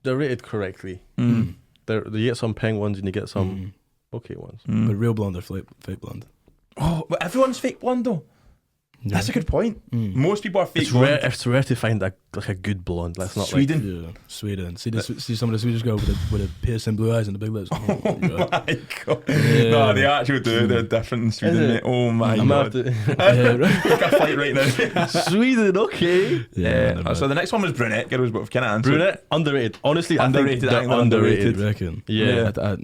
B: they're rated correctly. You get some peng ones and you get some okay ones.
C: But real blonde or fake blonde?
A: Oh, but everyone's fake blonde though. Yeah. That's a good point. Most people are fake blonde.
B: It's rare to find a good blonde. That's not
A: Sweden.
C: Like, Sweden. See some of the Swedish girl with a piercing blue eyes and the big lips.
A: Oh my god! Yeah. No, they actually do. They're different in Sweden. Mate. Oh my god! Take a flight right now.
B: Sweden, okay.
A: Yeah. So the next one was brunette girls, but we've kind of answered.
B: Brunette, underrated. Honestly,
A: underrated.
B: I think they're underrated.
C: You reckon?
B: Yeah.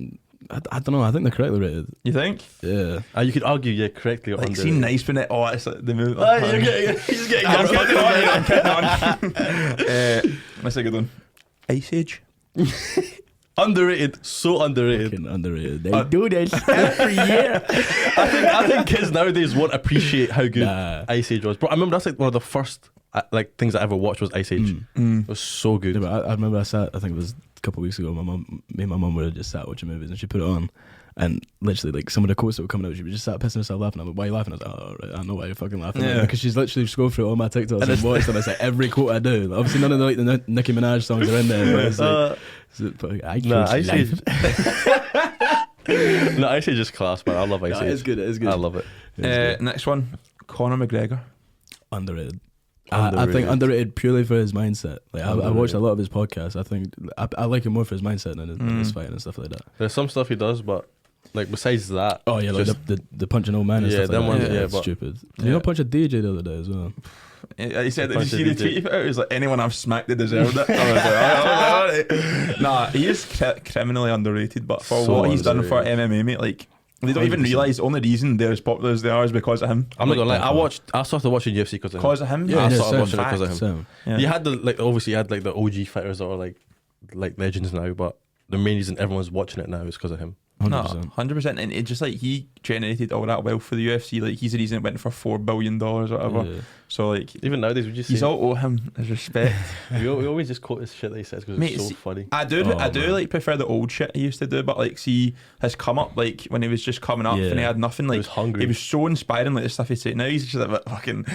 C: I don't know. I think they're correctly rated.
A: You think?
C: Yeah.
B: You could argue, correctly or
A: like,
B: underrated.
A: See, nice brunette. Oh, it's like the move.
B: He's getting.
A: I'm kidding on. That's a good one. Ice Age.
B: Underrated, so underrated.
C: Fucking underrated. They do this every year.
B: I think kids nowadays won't appreciate how good Ice Age was. Bro, I remember that's like one of the first things I ever watched was Ice Age. It was so good.
C: Yeah, but I remember I think it was a couple of weeks ago. Me and my mum were just sat watching movies, and she put it on, and literally like some of the quotes that were coming out, she was just sat pissing herself laughing. I'm like, why are you laughing? I was like, oh, right, I know why you're fucking laughing. Yeah. Because she's literally scrolled through all my TikToks and watched, and it's like every quote I do. Like, obviously none of the Nicki Minaj songs are in there, but it's like,
B: Ice Age. No, Ice Age is class, man. I love Ice Age.
C: It's good. I love
A: it. Next one, Conor McGregor.
C: Underrated. I think underrated purely for his mindset. Like I watched a lot of his podcasts. I think I like him more for his mindset than his fighting and stuff like that.
B: There's some stuff he does, but like besides that,
C: like the punching old man and stuff like that.
B: Yeah,
C: it's stupid. Did you not punch a DJ the other day as well?
A: He said that. Did you see the tweet he put out? He was like, anyone I've smacked, they deserved it. I was like, alright. Nah, he is criminally underrated, but for what he's done for MMA, mate, like they don't even realise the only reason they're as popular as they are is because of him.
B: I'm not gonna lie, I started watching UFC because of him.
A: Because of him?
B: Yeah, I started watching it because of him. Yeah. You had obviously you had like the OG fighters that are like legends now, but the main reason everyone's watching it now is because of him.
C: 100%.
A: No, 100%. And it's just like he generated all that wealth for the UFC. Like he's the reason it went for $4 billion or whatever. Yeah. So like
B: even nowadays, we just
A: he's all owe him his respect.
B: we always just quote his shit that he says because it's so funny.
A: I do like prefer the old shit he used to do, but like see his come up like when he was just coming up and he had nothing. Like
B: he was hungry.
A: He was so inspiring. Like the stuff he'd say. Now he's just like fucking.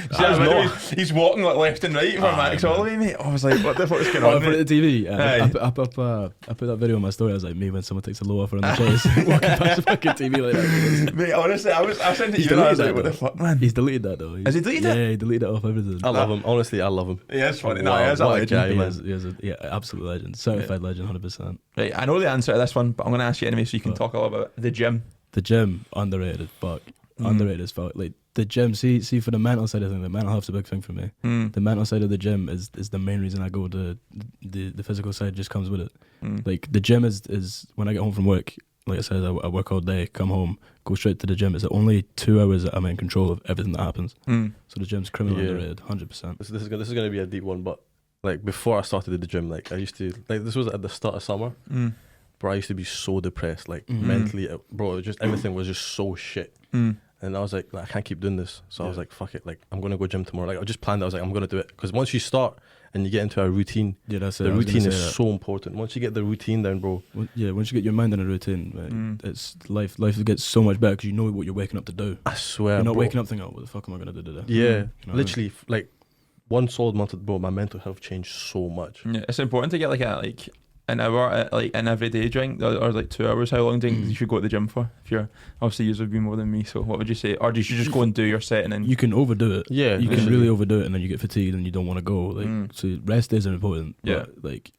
A: He's walking like left and right for Max Holloway, mate. I was like, what the fuck is going on?
C: I put it on the TV. I put that video on my story. I was like, me when someone takes a low offer on the chase. walking past the fucking TV like that.
A: Mate, honestly, I sent it
C: He's
A: to you and I was
C: deleted
A: like,
C: that,
A: what the fuck, man?
C: He's deleted that though.
A: Has he deleted it?
C: Yeah, he deleted it off everything.
B: I love him. Honestly, I love him.
A: Yeah, it's funny.
B: Wow,
A: No, he is a
B: what a
A: legend.
B: guy,
C: He
B: man.
C: is a absolute legend, certified legend, 100%.
A: Right, I know the answer to this one, but I'm going to ask you anyway so you can talk a little about the gym.
C: The gym, underrated, fuck. Underrated as fuck. Like the gym, see for the mental side of things, the mental health's a big thing for me. The mental side of the gym is the main reason I go. The physical side just comes with it. Like the gym is when I get home from work, like I said, I work all day, come home, go straight to the gym. It's only 2 hours that I'm in control of everything that happens. So the gym's criminally underrated, 100%.
B: This is gonna be a deep one, but like before I started the gym, like I used to like this was at the start of summer. Bro, I used to be so depressed, like mentally, bro. It was just everything was just so shit. And I was like, I can't keep doing this. So I was like, fuck it, like I'm gonna go gym tomorrow. Like I just planned. I was like, I'm gonna do it because once you start and you get into a routine,
C: that's it.
B: the routine is so important. Once you get the routine down, bro.
C: Once you get your mind in a routine, it's life gets so much better because you know what you're waking up to do.
B: I swear,
C: you're not
B: bro.
C: waking up thinking, oh, what the fuck am I gonna do today?
B: Yeah,
C: You know
B: literally, like one solid month, bro. My mental health changed so much.
A: Yeah, it's important to get like an hour, like an everyday drink, or like 2 hours. How long do you should go to the gym for? If you're obviously you would be more than me, so what would you say? Or do you should just go and do your set and then
C: You can overdo it.
B: Yeah,
C: You can really overdo it and then you get fatigued and you don't want to go. Like so rest is important.
A: Yeah.
C: But like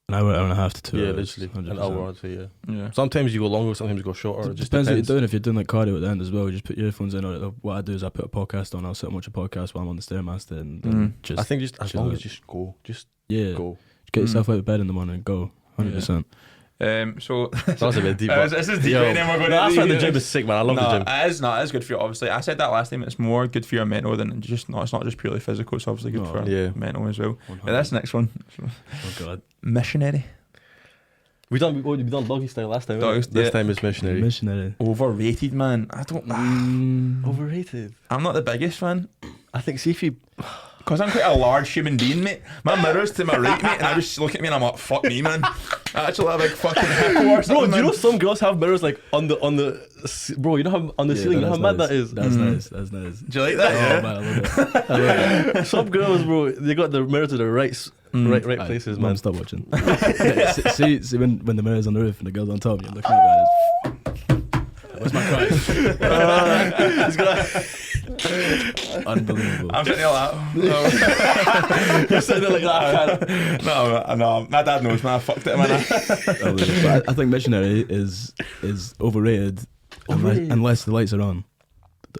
C: an hour and a half to 2
B: yeah,
C: hours.
B: literally
C: 100%.
B: an hour. I'd say
A: yeah.
B: Sometimes you go longer, sometimes you go shorter. It just
C: Depends what you're
B: depends.
C: doing. If you're doing like cardio at the end as well, you just put your earphones in. Or what I do is I put a podcast on. I'll sit and watch a podcast while I'm on the Stairmaster and just
B: I think just as
C: chill
B: long
C: out.
B: as you just go, just
C: yeah,
B: go.
C: get yourself out of bed in the morning and go. 100%.
A: So
B: That was a bit deep.
A: this is deep.
B: Yo,
A: And then we're going
B: that's
A: to
B: why the gym is sick, man. I love the gym.
A: It is good for you. Obviously, I said that last time. It's more good for your mental than just it's not just purely physical. It's obviously good for
B: yeah.
A: mental as well.
C: 100%.
A: This next one,
C: Oh god.
A: missionary.
B: We done doggy style last time.
A: Doggy-
B: This
A: yeah.
B: time is missionary.
C: Missionary.
A: Overrated, man. I don't.
B: Overrated.
A: I'm not the biggest fan.
B: I think see if you
A: Because I'm quite a large human being, mate. My mirror's to my right, mate, and I just look at me and I'm like, fuck me, man. I actually have a big fucking hippo or
B: bro,
A: something,
B: do you know
A: man.
B: some girls have mirrors like on the bro? You know how on the ceiling? You know how mad that is.
C: That's nice. That's nice.
A: Do you like that?
C: Oh
A: Yeah.
C: man, I love it. I love it.
B: Some girls, bro, they got the mirror to the right places,
C: Mum,
B: man.
C: stop watching. see when the mirror's on the roof and the girl's on top, you're looking at that. Where's my card? Unbelievable.
A: I'm sitting there like that.
B: You're sitting there like that.
A: No, my dad knows, man. I fucked it, man.
C: But I think missionary is overrated, unless the lights are on.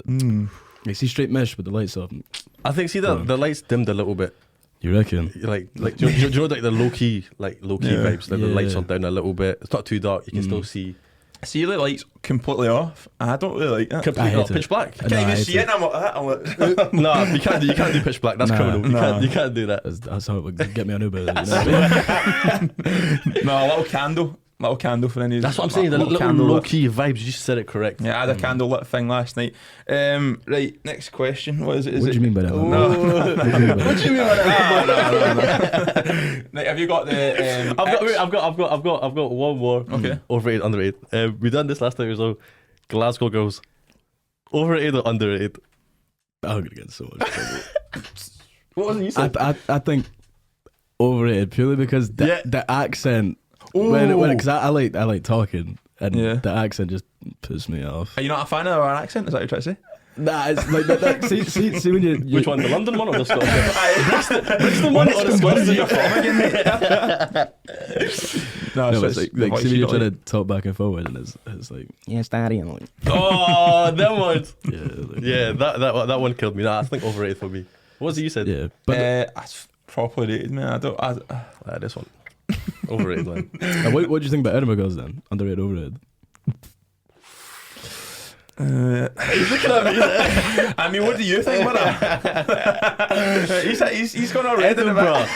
C: You see straight mesh with the lights off.
B: I think see that the lights dimmed a little bit.
C: You reckon?
B: Like do you know like the low key
A: Yeah.
B: vibes? Like the lights
C: Yeah.
B: are down a little bit. It's not too dark. You can still see.
A: See the lights completely off. I don't really like that.
B: Completely
C: hate
B: not
C: it.
B: pitch black.
A: I can't even see it. And I'm like that. I'm like,
B: Nah, you can't do pitch black. That's
C: Nah.
B: criminal.
A: Nah.
B: You can't do that.
C: That's how it would get me an Uber. You know what I mean?
A: no, a little candle for any.
B: That's what I'm saying. The little
A: candle
B: low
A: lit.
B: key vibes. You just said it correct.
A: Yeah, I had a candle lit thing last night. Right, next question. What is it?
C: What do you mean by that?
A: Oh,
C: man?
A: no.
B: What do you mean by
A: No. Right, have you got the?
B: I've got one more.
A: Okay.
B: Overrated, underrated. We done this last time as well. Glasgow girls. Overrated or underrated?
C: I'm gonna get in so much trouble.
B: What was it you said?
C: I think overrated purely because the accent. Because I like talking and
A: Yeah.
C: the accent just pisses me off.
A: Are you not a fan of our accent? Is that what you're trying to say?
C: Nah, it's like that. See when you
B: Which one? The London one or the Scottish one? Brixton one or the
A: Where is
B: Scottish
A: you
B: one?
A: from again, mate? No,
C: No,
A: so
C: it's like
A: the voice
C: see when
A: you
C: you're
A: don't
C: trying to talk back and forward and it's like yes, daddy, and like
B: Oh, them ones.
C: yeah, like,
B: Yeah, that one killed me. Nah, I think overrated for me. What was it you said?
C: yeah. But
A: that's properly rated, man. I don't.
B: This one. Overrated, man.
C: what do you think about Edinburgh girls then? Underrated, overrated?
A: He's looking at me. I mean, what do you think, brother? he's gone already.
B: Edinburgh.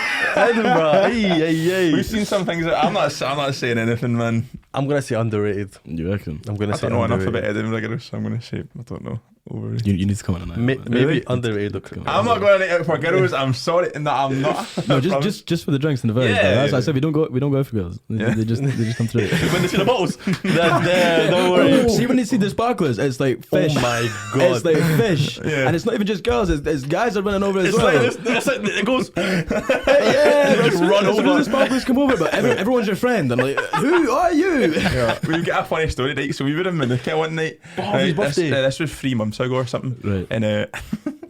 B: Hey.
A: We've seen some things. I'm not saying anything, man.
B: I'm gonna say underrated.
C: You reckon?
B: I'm gonna
A: I
B: say
A: don't know enough
B: underrated.
A: about Edinburgh, so I'm going to say I don't know. Overrated.
C: You need to come on a night.
B: Maybe
A: Really?
B: underrated.
A: I'm not going out for girls. I'm sorry, and that I'm not.
C: No, just for the drinks and the vibes.
A: Yeah.
C: Yeah. That's why I said we don't go for girls. They just come through.
B: When they see the bottles, that's there. Don't worry.
C: See when they see the sparklers, it's like fish.
B: Oh my god!
C: It's like fish,
A: Yeah.
C: and it's not even just girls. It's guys are running over as
B: It's
C: well.
B: like, it's like it goes.
C: Yeah,
B: Just run
C: as soon
B: over.
C: as the sparklers come over, but everyone's your friend. I'm like, who are you?
A: Yeah, we get a funny story, right? So we were in Manuka one night.
B: His birthday.
A: This was 3 months ago or something.
C: Right.
A: And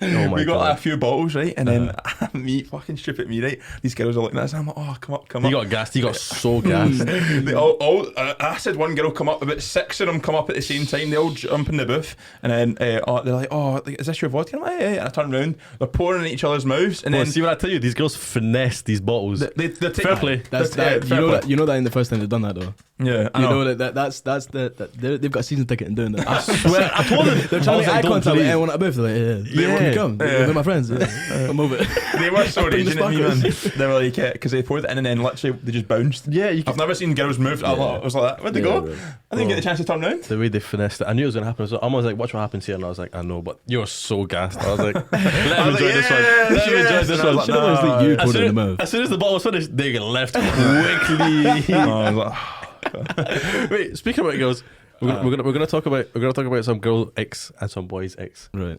B: Oh my
A: we got
B: god!
A: a few bottles, right? And then me, fucking stupid me, right? These girls are looking at us, and I'm like, oh, come
B: He
A: up.
B: got gassed. He got so gassed.
A: They I said one girl come up, about 6 of them come up at the same time. They all jump in the booth, and then they're like, "Oh, is this your vodka?" I'm like, yeah. And I turn around, they're pouring in each other's mouths, and
B: Well,
A: then
B: see what I tell you? These girls finesse these bottles.
A: they're
B: Fair play.
C: That's
A: Yeah,
C: that.
A: fair play.
C: You know that ain't the first time they've done that though.
A: Yeah, I
C: You
A: know.
C: know that's they've got a season ticket in doing that.
B: I swear, I told them.
C: They're trying to make eye
B: don't
C: contact with
B: believe.
C: anyone at a booth. They're like, yeah,
B: Yeah.
C: can you come?
A: Yeah.
C: With my friends. Come over.
A: They were so
C: Bring the
A: raging at me, man.
C: sparklers.
A: They were like, because they poured it in and then literally they just bounced.
B: Yeah, you can.
A: I've never seen girls move. I was like, that. Where'd they go?
C: right.
A: I didn't get the chance to turn around.
B: The way they finessed it, I knew it was gonna happen. So I was like, "Watch what happens here," and I was like, "I know," but you're so gassed. I was like, "Let him
A: was
B: enjoy
A: like,
B: this one.
A: yes,
B: Let him enjoy
A: yes."
B: this
A: And I was
B: one."
A: like,
C: Should have always like you
B: As
C: put it in the
B: soon,
C: mouth.
B: as soon as the bottle was finished, they left quickly.
A: I was like,
B: Wait, speaking about girls, we're gonna talk about some girl X and some boys X.
C: Right.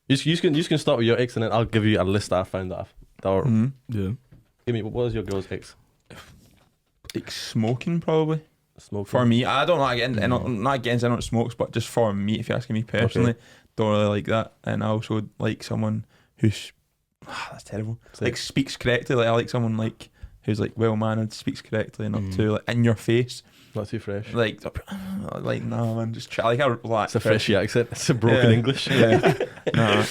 B: You can start with your X, and then I'll give you a list that I found that are.
C: Yeah.
B: Give me, what was your girl's X?
A: like smoking probably.
B: Smoking.
A: For me, I don't like against not against anyone that smokes, but just for me, if you're asking me personally, don't really like that. And I also like someone who's that's terrible. Like speaks correctly. Like I like someone like who's like well mannered, speaks correctly, not too like in your face.
B: Not too fresh.
A: Like no man, just like a relaxed.
B: It's a freshy accent. It's a broken English.
A: Yeah. Nah.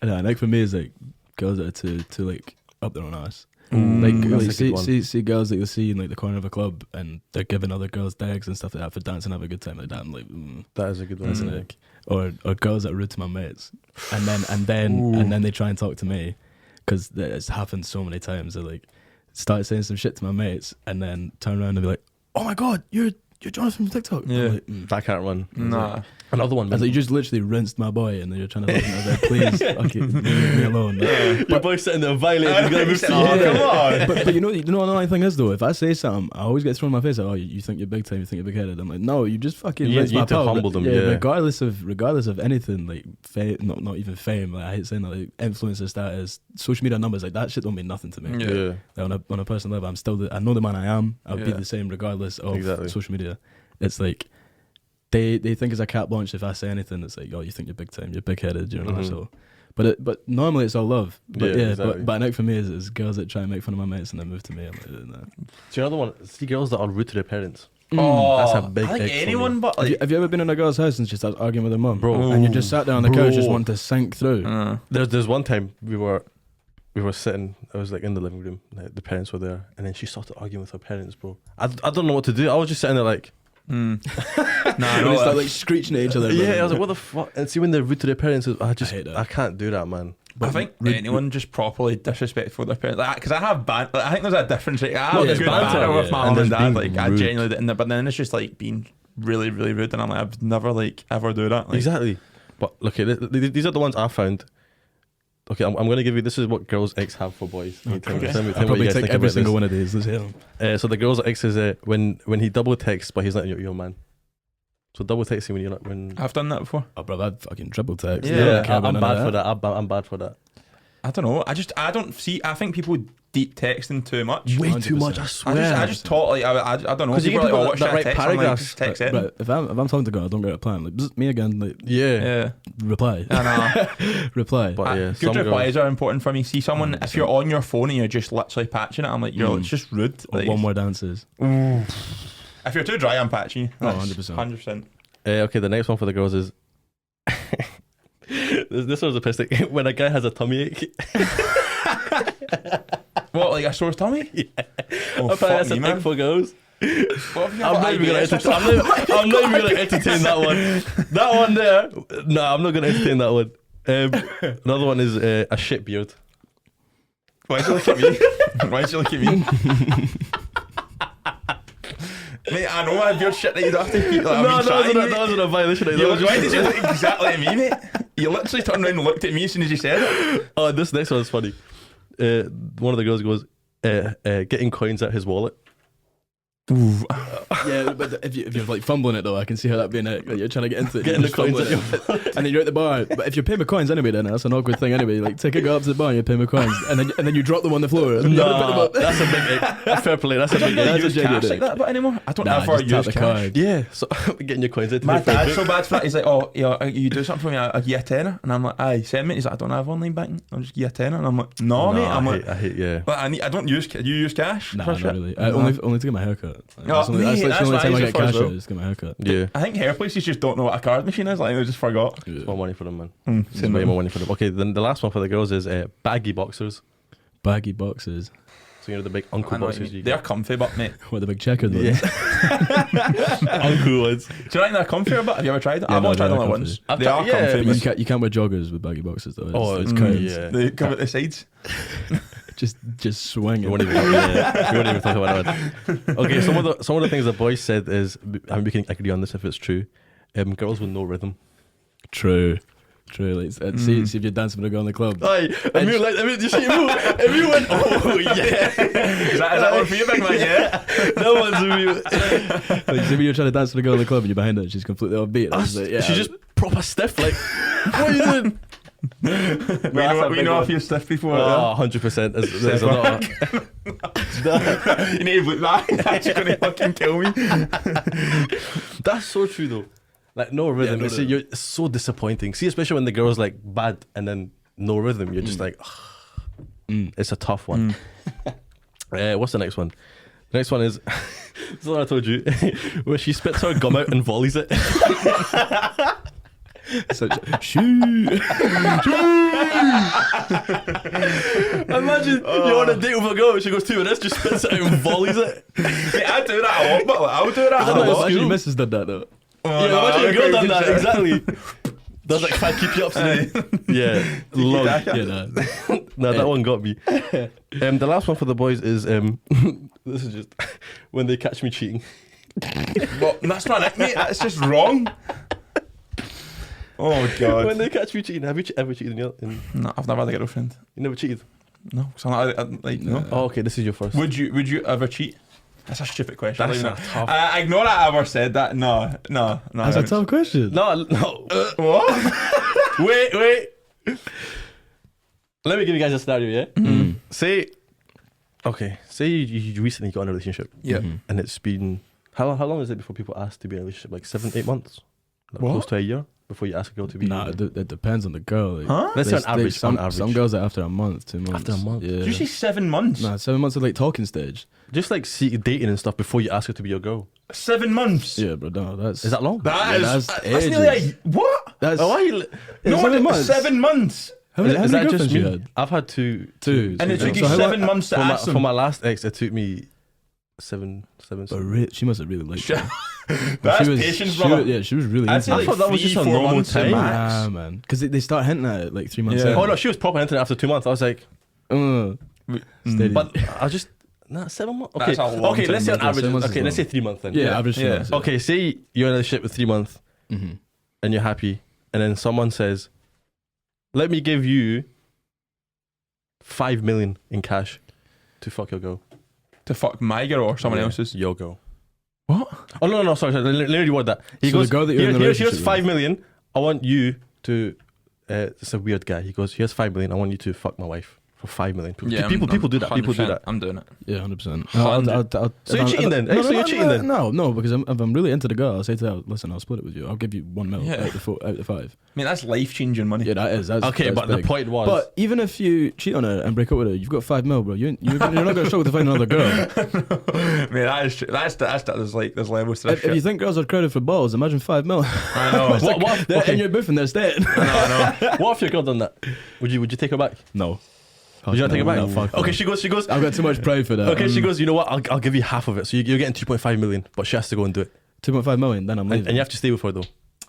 C: I think for me is like girls that are too like up their own ass.
B: That's
C: Like
B: a good one.
C: see girls that you'll see in like the corner of a club and they're giving other girls dags and stuff like that for dancing, have a good time like that. I'm like,
B: That is a good one.
C: that's
B: isn't it?
C: like, or girls that are rude to my mates, and then they try and talk to me because it's happened so many times. They like start saying some shit to my mates and then turn around and be like, "Oh my god, you're Jonathan from TikTok."
A: Yeah.
C: I'm like,
B: That can't run.
A: Nah.
B: Another one.
C: I was like, you just literally rinsed my boy, and then you're trying to help me. I was like, please, okay, leave me alone. Like,
B: Your boy's sitting there violating. He's gonna move to
A: Oh,
B: you.
A: come on.
C: but you know what the annoying thing is though, if I say something, I always get thrown in my face. Like, oh, you think you're big time, you think you're big headed. I'm like, no, you just fucking
B: You
C: rinsed
B: need
C: my
B: to
C: pal.
B: humble them, yeah.
C: Regardless of anything, like not even fame. Like I hate saying that, like influencer status, social media numbers, like that shit don't mean nothing to me.
A: Yeah.
C: Like, on a personal level, I'm still I know the man I am. I'll be
A: Yeah.
C: the same regardless of
B: Exactly.
C: social media. It's like they think it's a cat launch if I say anything. It's like, oh, you think you're big time, you're big headed, you know.
B: Mhm.
C: So, but normally it's all love. But
B: Yeah,
C: yeah,
B: exactly.
C: but Nick for me is girls that try and make fun of my mates and then move to me. I'm like, nah.
B: So another one. See girls that are rude to their parents.
A: Oh,
B: That's a big
A: I like
B: X for
A: anyone,
B: me.
A: but
C: Have you,
A: like.
C: have you ever been in a girl's house and she starts arguing with her mum,
B: Bro.
C: and you just sat there on the couch just
B: Bro.
C: wanting to sink through?
B: There's one time we were sitting. I was like in the living room. Like, the parents were there, and then she started arguing with her parents, bro. I don't know what to do. I was just sitting there like.
A: Nah,
C: And they start like screeching at each other.
B: Yeah, I was like, what the fuck? And see when they're rude to their parents, I
C: hate that.
B: I can't do that, man.
A: I think anyone just properly disrespectful their parents, because I have banter. Like, I think there's a difference. Like, I have
B: No, there's
A: good
B: banter,
A: banter with
B: yeah.
A: my
B: And
A: mum and
B: there's
A: dad.
B: being
A: Like I
B: rude.
A: genuinely didn't, but then it's just like being really, really rude, and I'm like, I've never like ever do that. Like,
B: Exactly. But look, these are the ones I found. Okay, I'm going to give you. This is what girls X have for boys. Tell me
C: I'll
B: what you
C: probably
B: guys
C: take
B: think
C: every
B: about
C: single
B: this.
C: one of these. Let's hear them.
B: So the girls X is when he double texts, but he's not your man. So double texting when you're not when.
A: I've done that before.
C: Oh, bro, I'd fucking triple text.
A: Yeah,
C: I don't care about
B: I'm
C: none
B: bad
C: of
B: for that. I'm bad for that.
A: I don't know. I don't see. I think people deep texting too much.
B: Way too
C: 100%.
B: much. I swear.
A: I just thought like I don't know.
B: 'Cause you get
A: People are
B: people
A: like,
B: that
A: should I
B: write
A: text? I'm like,
B: paragraphs.
A: just text it.
C: But if I'm talking to a girl, I don't get a plan. Like bzz, me again. Like
B: Yeah.
A: Yeah.
C: reply,
A: I know.
C: reply.
B: But yeah,
A: Good
B: some
A: replies
B: girls.
A: are important for me. See someone, if
C: 100%.
A: you're on your phone and you're just literally patching it, I'm like, it's just rude.
C: Or
A: Like,
C: one word answers.
A: if you're too dry, I'm patching you.
C: Oh,
A: That's
C: 100%.
A: 100%.
B: Okay, the next one for the girls is. This was a piss take. When a guy has a tummy ache.
A: What, like a sore tummy?
B: Yeah.
A: Oh,
B: Apparently
A: fuck
B: that's
A: me,
B: a
A: man.
B: thing for girls.
A: What if you
B: I'm
A: have
B: not even gonna
A: IBS or
B: entertain.
A: something?
B: I'm not even gonna entertain that one. That one there. No, I'm not gonna entertain that one. Another one is a shit beard.
A: Why'd you look at me? Why'd you look at me? Mate, I know my beard shit that you don't have to keep. Like,
B: No, that wasn't a violation.
A: Why did you look exactly at me, mate? You literally turned around and looked at me as soon as you said it.
B: Oh, this next one's funny. One of the girls goes, getting coins out his wallet.
C: Yeah, but if you're like fumbling it though, I can see how that being like you're trying to get into it,
B: Getting the
C: you're just
B: coins
C: fumbling
B: out
C: it. And then you're at the bar. But if you're paying with coins anyway, then that's an awkward thing anyway. Like take a go up to the bar and you're paying with coins, and then you drop them on the floor. And you haven't put them
B: Nah,
C: up.
B: that's a big fair play. That's a big
A: I
C: That's
A: don't use
C: a genuine
A: cash like
C: dick.
A: that but anymore. I don't
C: Nah,
A: ever
C: just tap
A: use
C: the
A: cash.
C: card.
B: Yeah, so getting your coins out.
A: My dad's so bad for that. He's like, oh, yeah, you do something for me, I'll give you a tenner. And I'm like, aye, send me. He's like, I don't have online banking. I'll just give you a tenner. And I'm like, no, mate. I'm like,
B: I hate, yeah.
A: but I don't use. Do you use cash?
C: Nah,
A: for
C: not
A: shit?
C: really.
A: No.
C: Only to get my haircut. Like,
A: Oh,
C: that's
A: mate,
C: that's the
A: that's
C: only
A: what I
C: time I
A: use
C: get
A: it for as
C: cash
A: well.
C: is to get my haircut.
B: Yeah.
A: I think hair places just don't know what a card machine is. Like they just forgot.
C: Yeah.
B: More money for them, man. It's
A: Same
B: way
A: with
B: more money for them. Okay, then the last one for the girls is baggy boxers.
C: Baggy boxes.
B: So you know the big uncle
A: I know what
B: boxers
A: you mean.
B: you
A: They're
B: get.
A: comfy, but mate,
C: What the big checkered ones?
B: Yeah. Uncle ones.
A: do you think they're comfy? But have you ever tried it?
C: Yeah,
A: I've
C: no,
A: only tried
C: they're
A: them
C: comfy.
A: once.
B: I've
A: They
B: tried-
A: are
B: yeah,
A: comfy.
C: But
A: but
C: you can't wear joggers with baggy boxes though.
B: Oh,
C: It's curtains.
B: yeah.
A: They come at the sides.
C: Just swinging.
B: We won't even talk about that. Okay, some of the things the boys said is, and we can agree on this if it's true. Girls with no rhythm.
C: True. Like, see if you're dancing with a girl in the club.
B: Aye, you see, if you went, oh yeah,
A: Is that one for you, big man? Yeah.
B: that one's real.
C: Like, see when you're trying to dance with a girl in the club and you're behind her, she's completely offbeat. It's like, yeah,
B: She's just proper stiff. Like, what are you doing?
A: We know a few stiff people.
B: Oh, 100%. There's a lot of,
A: You need to look back. That's going to fucking kill me.
B: that's so true though. Like no rhythm.
C: no
B: It's
C: rhythm.
B: it's so disappointing. See, especially when the girl's like bad and then no rhythm. You're just like, it's a tough one. What's the next one? The next one is this is what I told you, where she spits her gum out and volleys it.
C: shoo.
B: Imagine you're on a date with a girl, she goes 2 minutes, just spits it out and volleys it.
A: Mate, I do that a lot, but like, I would do that a
B: know,
A: lot.
C: Imagine your missus did that though.
B: Imagine a girl done that, exactly. There's like 5 keep you ups in it. Yeah, long.
C: Yeah, nah.
B: No, that one got me. The last one for the boys is this is just when they catch me cheating.
A: Well, that's not it, mate. That's just wrong. Oh god.
B: When they catch me cheating, have you ever cheated
A: No, I've never had a girlfriend.
B: You never cheated?
A: No, so I like no.
B: Oh, okay, this is your first.
A: Would you ever cheat? That's a stupid question.
B: That's
A: Like,
B: a tough.
A: I ignore that I ever said that. No.
C: That's a tough question.
B: No.
A: What?
B: Wait. Let me give you guys a scenario, yeah? Say you recently got in a relationship.
A: Yeah.
B: And it's been, how long is it before people ask to be in a relationship? Like 7-8 months? Like
A: What?
B: close to a year before you ask a girl to be
C: Nah, it depends on the girl. Like,
A: Huh?
B: Let's say on average.
C: Some girls are after a month, 2 months.
B: After a month?
C: Yeah.
A: Did you say 7 months?
C: Nah, 7 months of like talking stage.
B: Just like dating and stuff before you ask her to be your girl.
A: 7 months?
C: Yeah, bro. No, that's
B: Is that long?
A: That's
C: ages.
A: nearly what?
C: That's
B: Oh, why you,
A: No,
C: 7 months.
A: 7 months.
C: How many,
B: is
C: how
B: that
C: many
B: just
C: girlfriends
B: me?
C: you had?
B: I've had two.
A: And it took you
C: So how
A: 7
C: long-
A: months to ask
B: For
A: them.
B: my last ex, it took me seven.
C: But she must have really liked it.
A: That's
C: She was-
A: patience,
C: she
A: brother.
C: was- Yeah, she was really
A: I'd
C: into
A: say
B: I
C: it.
A: like
B: thought that was just a
A: 3-4
B: normal
A: months at
B: time.
A: max.
C: Nah, man. Because they start hinting at it like 3 months
A: Yeah.
C: in.
B: Oh no, she was proper into it after 2 months. I was like,
C: Steady.
B: but I just 7 months. Okay,
A: That's a long
B: okay. Let's say
A: time.
B: on average.
C: 7 months is
B: Okay, let's say
C: long.
B: 3 months then.
C: Yeah, average 3
A: Yeah.
C: months.
B: Okay, say you're in a relationship with 3 months
C: Mm-hmm.
B: and you're happy, and then someone says, "Let me give you 5 million in cash to fuck your girl."
A: To fuck my girl or someone
B: Yeah,
A: else's.
B: your girl.
A: What?
B: Oh no, sorry. Let me reword that. He
C: So the
B: goes,
C: girl that you're in the
B: here's
C: relationship
B: 5 million. I want you to. It's a weird guy. He goes, here's 5 million. I want you to fuck my wife for 5 million. People do that. People do that.
A: I'm doing it.
C: Yeah, 100%.
B: So you're cheating then? So you're cheating then?
C: No, because if I'm really into the girl, I'll say to her, listen, I'll split it with you. I'll give you 1 mil
A: Yeah.
C: out the 5.
A: I mean, that's life changing money.
C: Yeah, that is. That's,
B: Okay,
C: that's
B: but the
C: big.
B: point was.
C: But even if you cheat on her and break up with her, you've got 5 mil, bro. You're not going to struggle to find another girl.
A: Man, that is true. That's there's levels to this
C: If you
A: shit.
C: think girls are crowded for balls, imagine 5 mil.
A: I know.
C: It's like, they're in your booth and they're staying.
A: I know.
B: what if your girl done that? Would you take her back?
C: No.
B: Would you not take her back?
C: No, fuck
B: Okay,
C: no.
B: she goes.
C: I've got too much pride for that.
B: Okay, she goes. You know what? I'll give you half of it. So you're getting 2.5 million, but she has to go and do it,
C: 2.5 million, then I'm leaving.
B: and you have to stay with her though.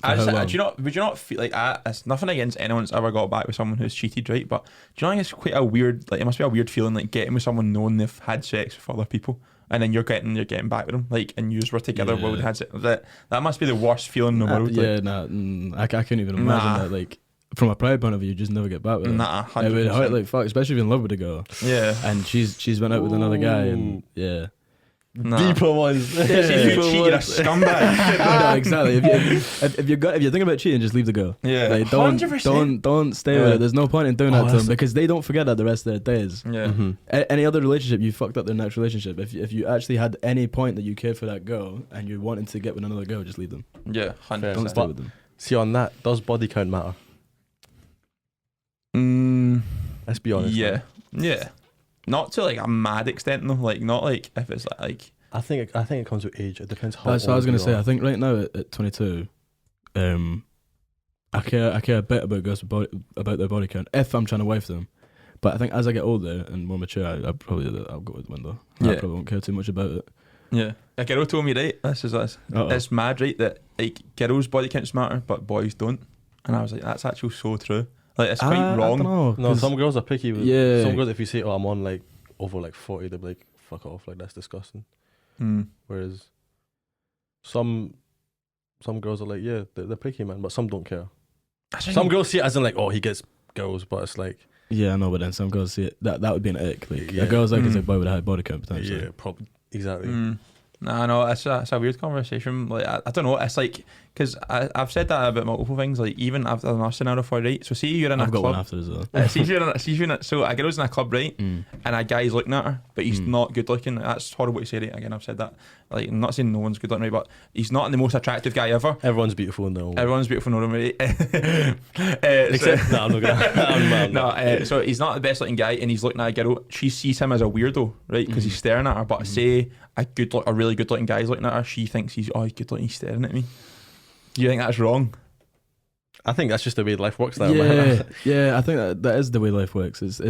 A: I just,
C: how long?
A: do you not? Would you not feel like it's nothing against anyone that's ever got back with someone who's cheated, right? But do you not think it's quite a weird? Like it must be a weird feeling, like getting with someone knowing they've had sex with other people, and then you're getting back with them, like, and you were together while they had sex. That must be the worst feeling in the world.
C: Yeah,
A: Like,
C: nah, I can't even imagine
A: Nah.
C: that. Like, from a pride point of view, you just never get back with her.
A: Nah,
C: It would hurt
A: 100%.
C: like fuck, especially if you're in love with a girl.
A: Yeah.
C: And she's went out with another guy, and yeah.
A: Nah.
B: Deeper ones.
A: If you cheat, you're a scumbag.
C: No, exactly. If you're thinking about cheating, just leave the girl.
A: Yeah.
C: Like,
A: 100%.
C: don't stay with
B: Yeah.
C: it. There's no point in doing that to them
B: that's-
C: because they don't forget that the rest of their days.
A: Yeah.
B: Mm-hmm.
C: Any other relationship, you fucked up their next relationship. If you actually had any point that you cared for that girl and you wanted to get with another girl, just leave them.
A: Yeah.
C: Don't
A: 100%.
C: stay with them.
B: See, on that, does body count matter? Let's be honest.
A: Yeah.
B: man.
A: Yeah. Not to like a mad extent though. Like not like if it's like
B: I think it comes with age. It depends how.
C: That's what I was
B: old
C: gonna
B: you
C: say.
B: are.
C: I think right now at 22, I care a bit about girls about their body count if I'm trying to wife them. But I think as I get older and more mature, I'll go with the window. I
A: Yeah.
C: probably won't care too much about it.
A: yeah. A girl told me right. This is this.
C: Uh-oh.
A: It's mad right that like girls' body counts matter but boys don't. And I was like, that's actually so true. Like it's quite
C: I
A: wrong.
C: don't know,
B: No,
C: 'cause-
B: some girls are picky. With,
C: Yeah.
B: Some girls, if you say, "Oh, I'm on like over like 40," they're like, "Fuck off!" Like that's disgusting.
A: Mm.
B: Whereas some girls are like, "Yeah, they're picky, man," but some don't care. Some girls see it as in like, "Oh, he gets girls," but it's like,
C: Yeah, I know, but then some girls see it. That would be an ick. Like
B: Yeah.
C: a girl's like it's a
A: Mm.
C: boy with a high body count potentially.
B: yeah, probably exactly.
A: Mm. Nah, no, it's a weird conversation. Like I don't know. It's like because I've said that about multiple things. Like even I've done a scenario for right. So see you're in
C: I've
A: a
C: got one
A: club.
C: after as well.
A: So a girl's in a club, right?
C: Mm.
A: And a guy's looking at her, but he's
C: Mm.
A: not good looking. That's horrible to say, right? Again, I've said that. Like, I'm not saying no one's good looking, right? But he's not the most attractive guy ever.
B: Everyone's beautiful in their own way.
A: Everyone's beautiful, no, right?
B: Except, no, I'm not gonna.
A: No, so he's not the best looking guy, and he's looking at a girl. She sees him as a weirdo, right? Because he's staring at her. But say a really good looking guy's looking at her, she thinks he's good looking. He's staring at me. Do you think that's wrong?
B: I think that's just the way life works now,
C: Yeah,
B: man.
C: yeah. I think that is the way life works. It's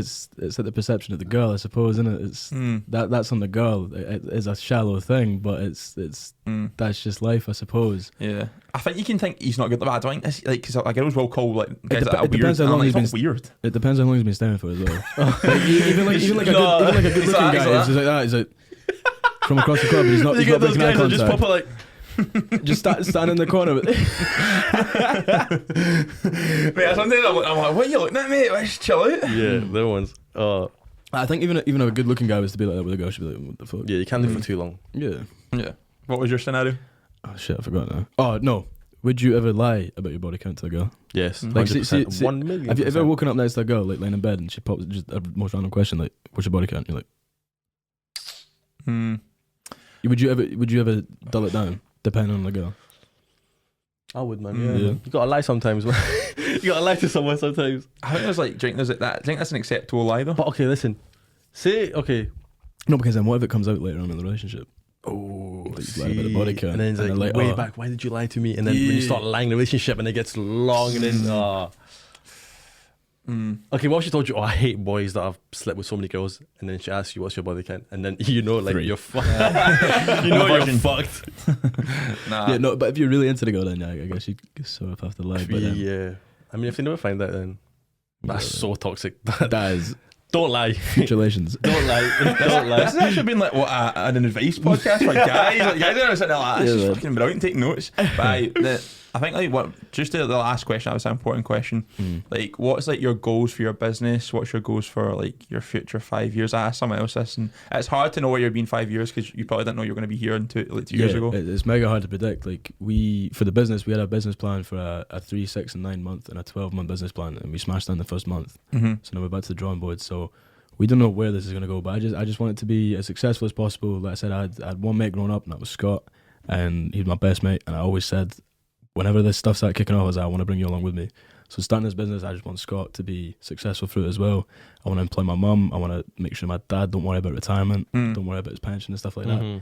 C: at the perception of the girl, I suppose, isn't it? It's that's on the girl. It is a shallow thing, but it's that's just life, I suppose.
A: Yeah, I think you can think he's not good, but I don't think it's like because like girls will call like guys that are
C: it
A: weird.
C: depends how
A: and I'm
C: long
A: like,
C: he's
A: it's not weird.
C: It depends how long he's been staring for as well. Like, even like a
A: No.
C: good
A: He's
C: looking
A: like
C: guy,
A: that.
C: it's just like that. He's like from across the club, but he's not.
B: You
C: He's
B: get
C: not
B: those
C: making eye
B: guys that just
C: contact.
B: pop out like.
C: Just stand in the corner. With
A: Mate, sometimes I'm like, what are you looking at, mate? Let's chill out.
B: Yeah, they're ones.
C: I think even if a good looking guy was to be like that with a girl, she'd be like, what the fuck?
B: Yeah, you can't live for too long.
C: Yeah.
A: Yeah. What was your scenario?
C: Oh shit, I forgot now. Oh no. Would you ever lie about your body count to a girl?
B: Yes,
A: Like,
B: 100%.
C: see-
B: 1 million.
C: Have you ever woken up next to a girl, like laying in bed, and she pops just a most random question, like, "What's your body count?" You're like, would you ever dull it down, depending on the girl?
B: I would, man.
A: Mm.
B: Yeah.
C: Yeah.
B: You gotta lie sometimes, man. You gotta lie to someone sometimes.
A: I think there's like drink. There's like that. I think that's an acceptable lie though.
B: But okay, listen. Say okay.
C: No, because then what if it comes out later on in the relationship?
B: Oh,
C: That you lied about the body count,
B: and then it's
C: and
B: like,
C: they're like,
B: way
C: oh.
B: back. Why did you lie to me? And then when you
C: Yeah.
B: start lying in the relationship, and it gets long, and then okay, what if she told you, "Oh, I hate boys that have slept with so many girls," and then she asks you, "What's your body count?" And then you know, like
C: 3.
B: you're fucked. You know you're fucked.
A: Nah.
C: Yeah, no, but if you're really into the girl, then yeah, I guess you sort of have to lie. But then,
B: Yeah, I mean, if they never find out, then that's so toxic.
C: that is
B: Don't lie.
C: future relations.
B: Don't lie. Don't lie.
A: This has actually been like an advice podcast for guys. Like, guys are sitting there like, this
C: Yeah,
A: is
C: man.
A: fucking brilliant. Take notes. But I think like what just the last question. That was an important question. Like, what's like your goals for your business? What's your goals for like your future 5 years? I asked someone else this, and it's hard to know where you're being 5 years because you probably didn't know you were going to be here in 2 years ago.
C: It's mega hard to predict. Like for the business, we had a business plan for a 3, 6, and 9 month and a 12-month business plan, and we smashed down the first month.
A: Mm-hmm.
C: So now we're back to the drawing board. So we don't know where this is going to go, but I just want it to be as successful as possible. Like I said, I had one mate growing up, and that was Scott, and he was my best mate. And I always said, whenever this stuff started kicking off, I was like, I want to bring you along with me. So starting this business, I just want Scott to be successful through it as well. I want to employ my mum. I want to make sure my dad don't worry about retirement, don't worry about his pension and stuff like that.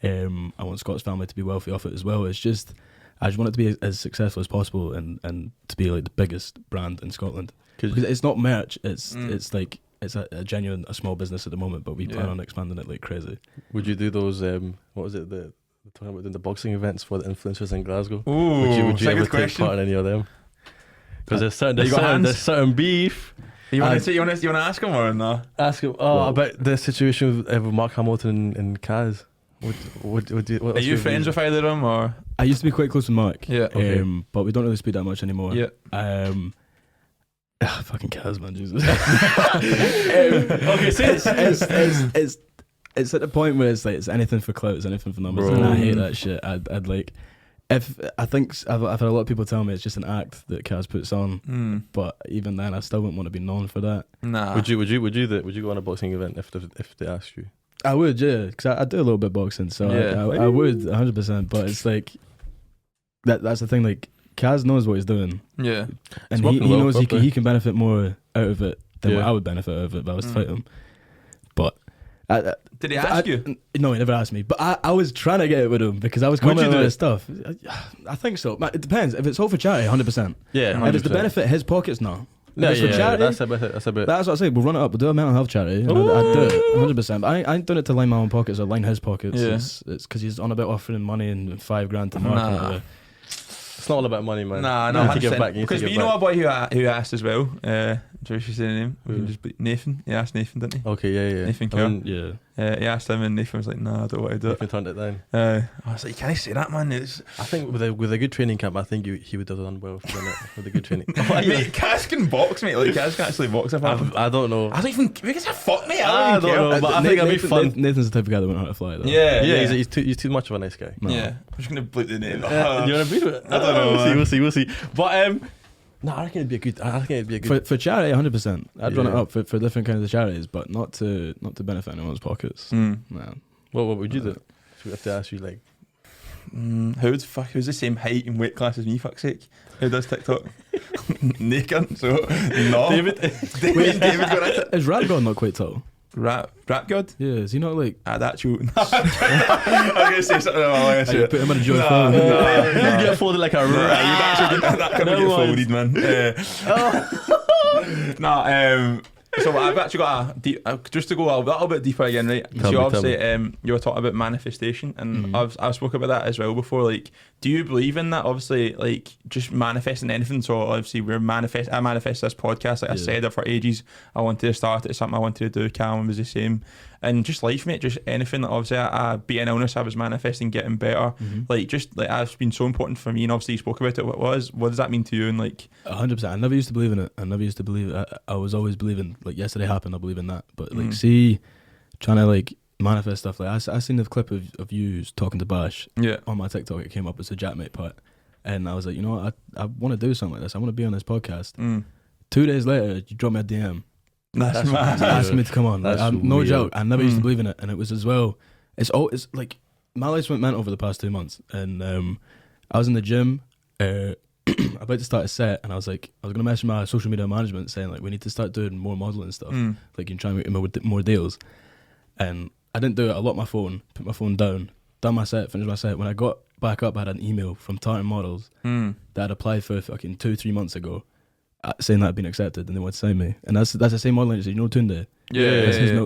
C: I want Scott's family to be wealthy off it as well. It's just, I just want it to be as successful as possible and to be like the biggest brand in Scotland. Because it's not merch. It's like it's a genuine small business at the moment, but we plan on expanding it like crazy.
B: Would you do those? What was it? The talking about doing the boxing events for the influencers in Glasgow.
A: Ooh,
B: Would you ever take part in any of them? Because there's certain beef.
A: You want to ask him or no?
B: Ask him about the situation with Mark Hamilton and Kaz.
A: Are you friends with either of them or?
C: I used to be quite close with Mark.
A: Yeah.
C: But we don't really speak that much anymore.
A: Yeah.
C: Fucking Kaz, man, Jesus. Okay, see, it's at the point where it's like it's anything for clout, it's anything for numbers, and I hate that shit. I'd like, if I think I've had a lot of people tell me it's just an act that Kaz puts on, but even then, I still wouldn't want to be known for that.
A: Nah.
B: Would you go on a boxing event if they asked you?
C: I would, yeah, because I do a little bit of boxing, so I would 100%. But it's like that's the thing. Like Kaz knows what he's doing,
A: Yeah.
C: and he knows he can benefit more out of it than what I would benefit out of it if I was to fight him. But
A: did he ask you?
C: No, he never asked me. But I was trying to get it with him because I was commenting on his stuff. I think so. It depends. If it's all for charity, 100%.
B: Yeah, 100%.
C: If it's to benefit his pockets, no.
B: No,
C: if it's for charity,
B: that's a bit.
C: That's what I say. We'll run it up. We'll do a mental health charity. And I'd do it 100%. But I ain't doing it to line my own pockets or line his pockets.
A: Yeah.
C: It's because he's on about offering money and $5,000 to Mark.
B: It's not all about money, man.
A: Nah,
B: You
A: no,
B: need to give
A: 100%.
B: back.
A: Because you know a boy who asked as well. Do you say the name? We can just Nathan. He asked Nathan, didn't he?
B: Okay, yeah.
A: Nathan
B: I
A: Kerr.
B: mean,
C: Yeah.
A: He asked him, and Nathan was like, "Nah, I don't want to do
B: Nathan
A: it."
B: turned it down.
A: I was like, "Can I say that, man?" It's
B: I think with a good training camp, I think he would have done well doing it with a good training.
A: mate, Kaz can box, mate. Like Kaz can actually box. If
B: I don't know.
A: I don't even because I fuck me.
B: I don't know, but I think it'd be fun.
C: Nathan's the type of guy that wouldn't know how to fly, though.
A: Yeah,
B: Yeah, he's too much of a nice guy.
C: No.
A: Yeah, I'm just gonna bleep the name.
B: Do you want to beat it?
A: I don't know,
B: We'll see. But no, I reckon it'd be a good.
C: For charity, 100%. I'd run it
B: Yeah.
C: up for different kinds of charities, but not to benefit anyone's pockets. Man.
B: What would you do? If we have to ask you, like,
A: Who's the same height and weight class as me? Fuck's sake. Who does TikTok? Naked. So no.
B: David.
A: David got it.
C: Is Rap God not quite tall?
A: Rap God.
C: Yeah, is he not like?
A: That you. I'm gonna say something. I'm gonna
C: Put him in a joint
A: No,
C: phone.
A: no.
B: You get folded like a rat.
A: that could get folded, man. So I've actually got just to go a little bit deeper again, right?
B: Tell
A: So
B: me.
A: obviously, you were talking about manifestation, and I've spoken about that as well before. Like, do you believe in that? Obviously, like just manifesting anything. So obviously, I manifest this podcast. Like I said it for ages. I wanted to start it. Something I wanted to do. Calvin was the same. And just life, mate, just anything that obviously I beat an illness, I was manifesting getting better. Like just like that's been so important for me, and obviously you spoke about it. What does that mean to you? And like
C: 100%. I never used to believe in it. I was always believing like yesterday happened. I believe in that. But like see, trying to like manifest stuff. Like I seen the clip of you talking to Bash on my TikTok. It came up as a Jackmate part, and I was like, you know what, I want to do something like this. I want to be on this podcast. 2 days later, you dropped me a DM.
A: that's mad.
C: Asking me to come on.
B: That's
C: No
B: weird.
C: joke. I never used to believe in it, and it was as well. It's like my life went mental over the past 2 months, and I was in the gym. About to start a set, and I was gonna message my social media management saying like we need to start doing more modeling stuff. Like you can try and make more deals, and I didn't do it. I locked my phone, put my phone down, done my set, finished my set. When I got back up, I had an email from Tartan Models that I'd applied for fucking 2-3 months ago. Saying that I'd been accepted and they wanted to sign me, and that's the same modeling agency, you know, Tunde.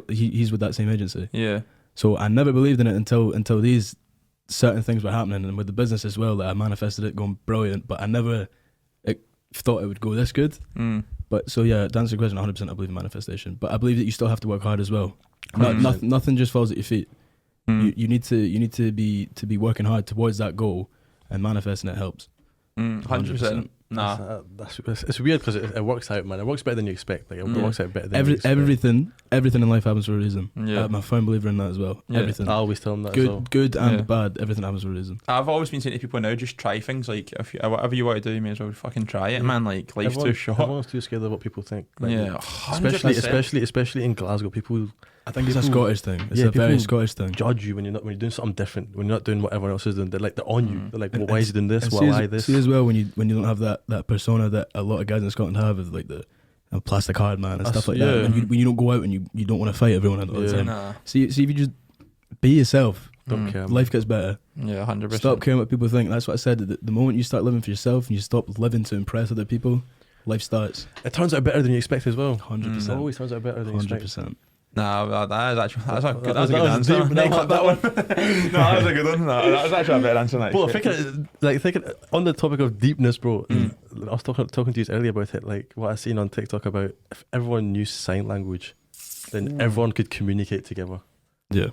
C: He's with that same agency.
A: Yeah.
C: So I never believed in it until these certain things were happening, and with the business as well, that I manifested it going brilliant, but I never thought it would go this good. But so yeah, to answer your question, 100% I believe in manifestation, but I believe that you still have to work hard as well. Nothing just falls at your feet. You need to be working hard towards that goal, and manifesting it helps.
A: 100%. Nah.
B: It's weird because it works out, man. It works better than you expect. Like it works out better than you expect.
C: Everything in life happens for a reason.
A: Yeah.
C: I'm a firm believer in that as well.
A: Yeah.
C: Everything.
B: I always tell them that as well.
C: Good and bad. Everything happens for a reason.
A: I've always been saying to people now, just try things. Like whatever you want to do, you may as well fucking try it, man. Like life's too short.
B: Everyone's too scared of what people think. Like,
A: Yeah, 100%.
B: especially in Glasgow, people.
C: I think it's a Scottish thing. It's a very Scottish thing.
B: Judge you when you're doing something different. When you're not doing what everyone else is doing, they're on you. They're like, well, why is he doing this? Why this?
C: See as well when you don't have that persona that a lot of guys in Scotland have, of like the plastic hard man and stuff like that. When you don't go out and you don't want to fight everyone all the time.
A: Nah.
C: See if you just be yourself,
B: Don't care.
C: life gets better.
A: Yeah, 100%.
C: Stop caring what people think. That's what I said. The moment you start living for yourself and you stop living to impress other people, life starts.
B: It turns out better than you expect as well.
C: 100%.
B: It always turns out better than you expect.
C: 100%.
A: Nah, that's a good
B: was
A: answer.
B: deep,
A: No, cut that one. No, that was a good one. No, that was actually a better answer than I
B: Bro,
A: expected.
B: thinking on the topic of deepness, bro. I was talking to you earlier about it. Like what I seen on TikTok about if everyone knew sign language, then everyone could communicate together.
C: Yeah.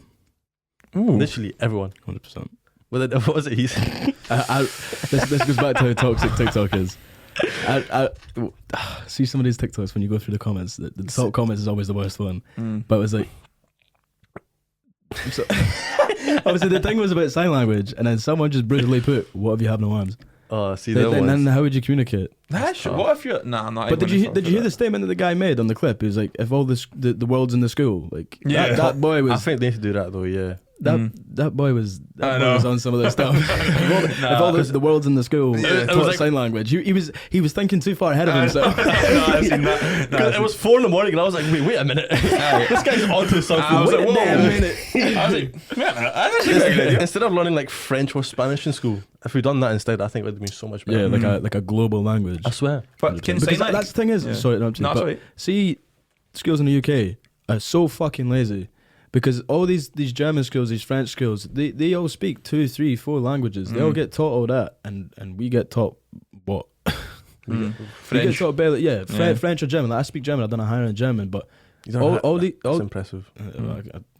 B: Literally everyone.
C: 100%.
B: Well, then, what was it? He said.
C: This goes back to how toxic TikTok is. I see some of these TikToks when you go through the comments. The top comments is always the worst one. But it was like, so, obviously the thing was about sign language, and then someone just brutally put, "What if you have no arms?"
B: Oh, see
C: Then,
B: that one.
C: then how would you communicate?
A: What if you're? Nah, I'm not.
C: But did you hear the statement that the guy made on the clip? He was like, "If all the world's in the school, like that boy was."
B: I think they need to do that though. Yeah.
C: That boy was on some of their stuff. If all the world's in the school, taught like, sign language. He was thinking too far ahead of himself.
B: I've seen that. It was 4 a.m. and I was like, wait a minute, this guy's onto something.
A: I was like, whoa,
B: a minute.
A: I was like, wait a minute. That's actually a good idea.
B: Instead of learning like French or Spanish in school, if we'd done that instead, I think it would have been so much better.
C: Yeah, like a global language.
B: I swear.
A: But can
C: because
A: sign
C: that's the thing is, sorry, no,
A: sorry.
C: See, schools in the UK are so fucking lazy. Because all these German schools, these French schools, they all speak 2, 3, 4 languages. They all get taught all that, and we get taught what?
A: French.
C: We get taught barely, French or German. Like, I speak German. I've done a higher in German, but
B: that's impressive.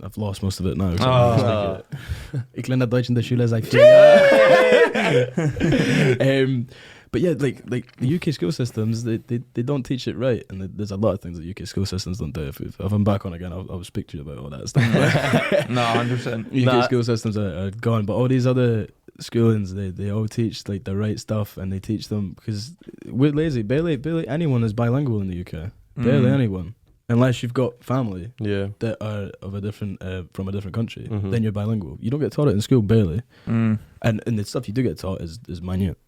C: I've lost most of it now.
B: Oh.
C: Ich lerne Deutsch in der Schule seit 4 Jahren. But yeah, like the UK school systems, they don't teach it right, and there's a lot of things that UK school systems don't do. If I'm back on again, I'll speak to you about all that stuff.
A: No, 100%.
C: UK school systems are gone, but all these other schoolings, they all teach like the right stuff, and they teach them because we're lazy. Barely anyone is bilingual in the UK. Barely anyone, unless you've got family that are of a different from a different country. Then you're bilingual. You don't get taught it in school, barely, and the stuff you do get taught is minute.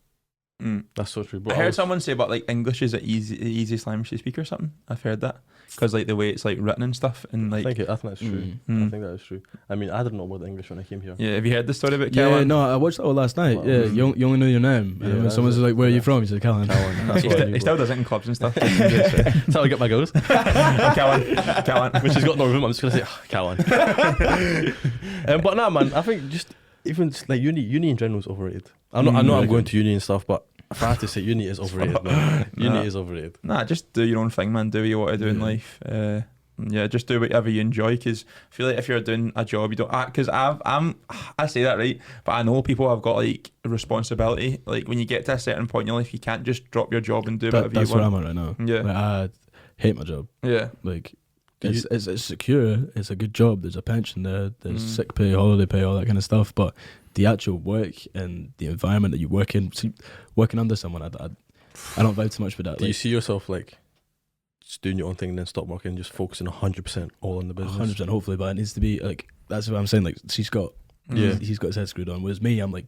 B: That's so true.
A: I heard someone say about like English is the easiest language to speak or something. I've heard that because like the way it's like written and stuff, and like
B: I think that's true. I think that is true. I mean, I didn't know about English when I came here.
A: Yeah, have you heard the story about
C: Kawan?
A: Kawan?
C: No, I watched that all last night.
B: Wow.
C: Yeah, you only know your name. And someone's like, "Where are you from?" He said, "Kawan."
B: That's what I knew,
A: He still does it in clubs and stuff.
B: That's how I get my girls.
A: Kawan.
B: When she's got no room, I'm just gonna say Kawan. But nah, man, I think just even just like uni in general is overrated. I know I'm going to uni and stuff, but if I have to say, uni is overrated, man. Uni is overrated.
A: Nah, just do your own thing, man. Do what you want to do in life. Just do whatever you enjoy. Because I feel like if you're doing a job, you don't. Because I say that right, but I know people have got like a responsibility. Like when you get to a certain point in your life, you can't just drop your job and do whatever you want.
C: That's where I'm at right now.
A: Yeah,
C: like, I hate my job.
A: Yeah,
C: like it's secure. It's a good job. There's a pension there. There's sick pay, holiday pay, all that kind of stuff. But the actual work and the environment that you work in, working under someone, I don't vibe too much with that.
B: Do you see yourself like just doing your own thing and then stop working, just focusing 100% all on the business?
C: 100%, hopefully, but it needs to be like, that's what I'm saying. Like, he's got his head screwed on. Whereas me, I'm like,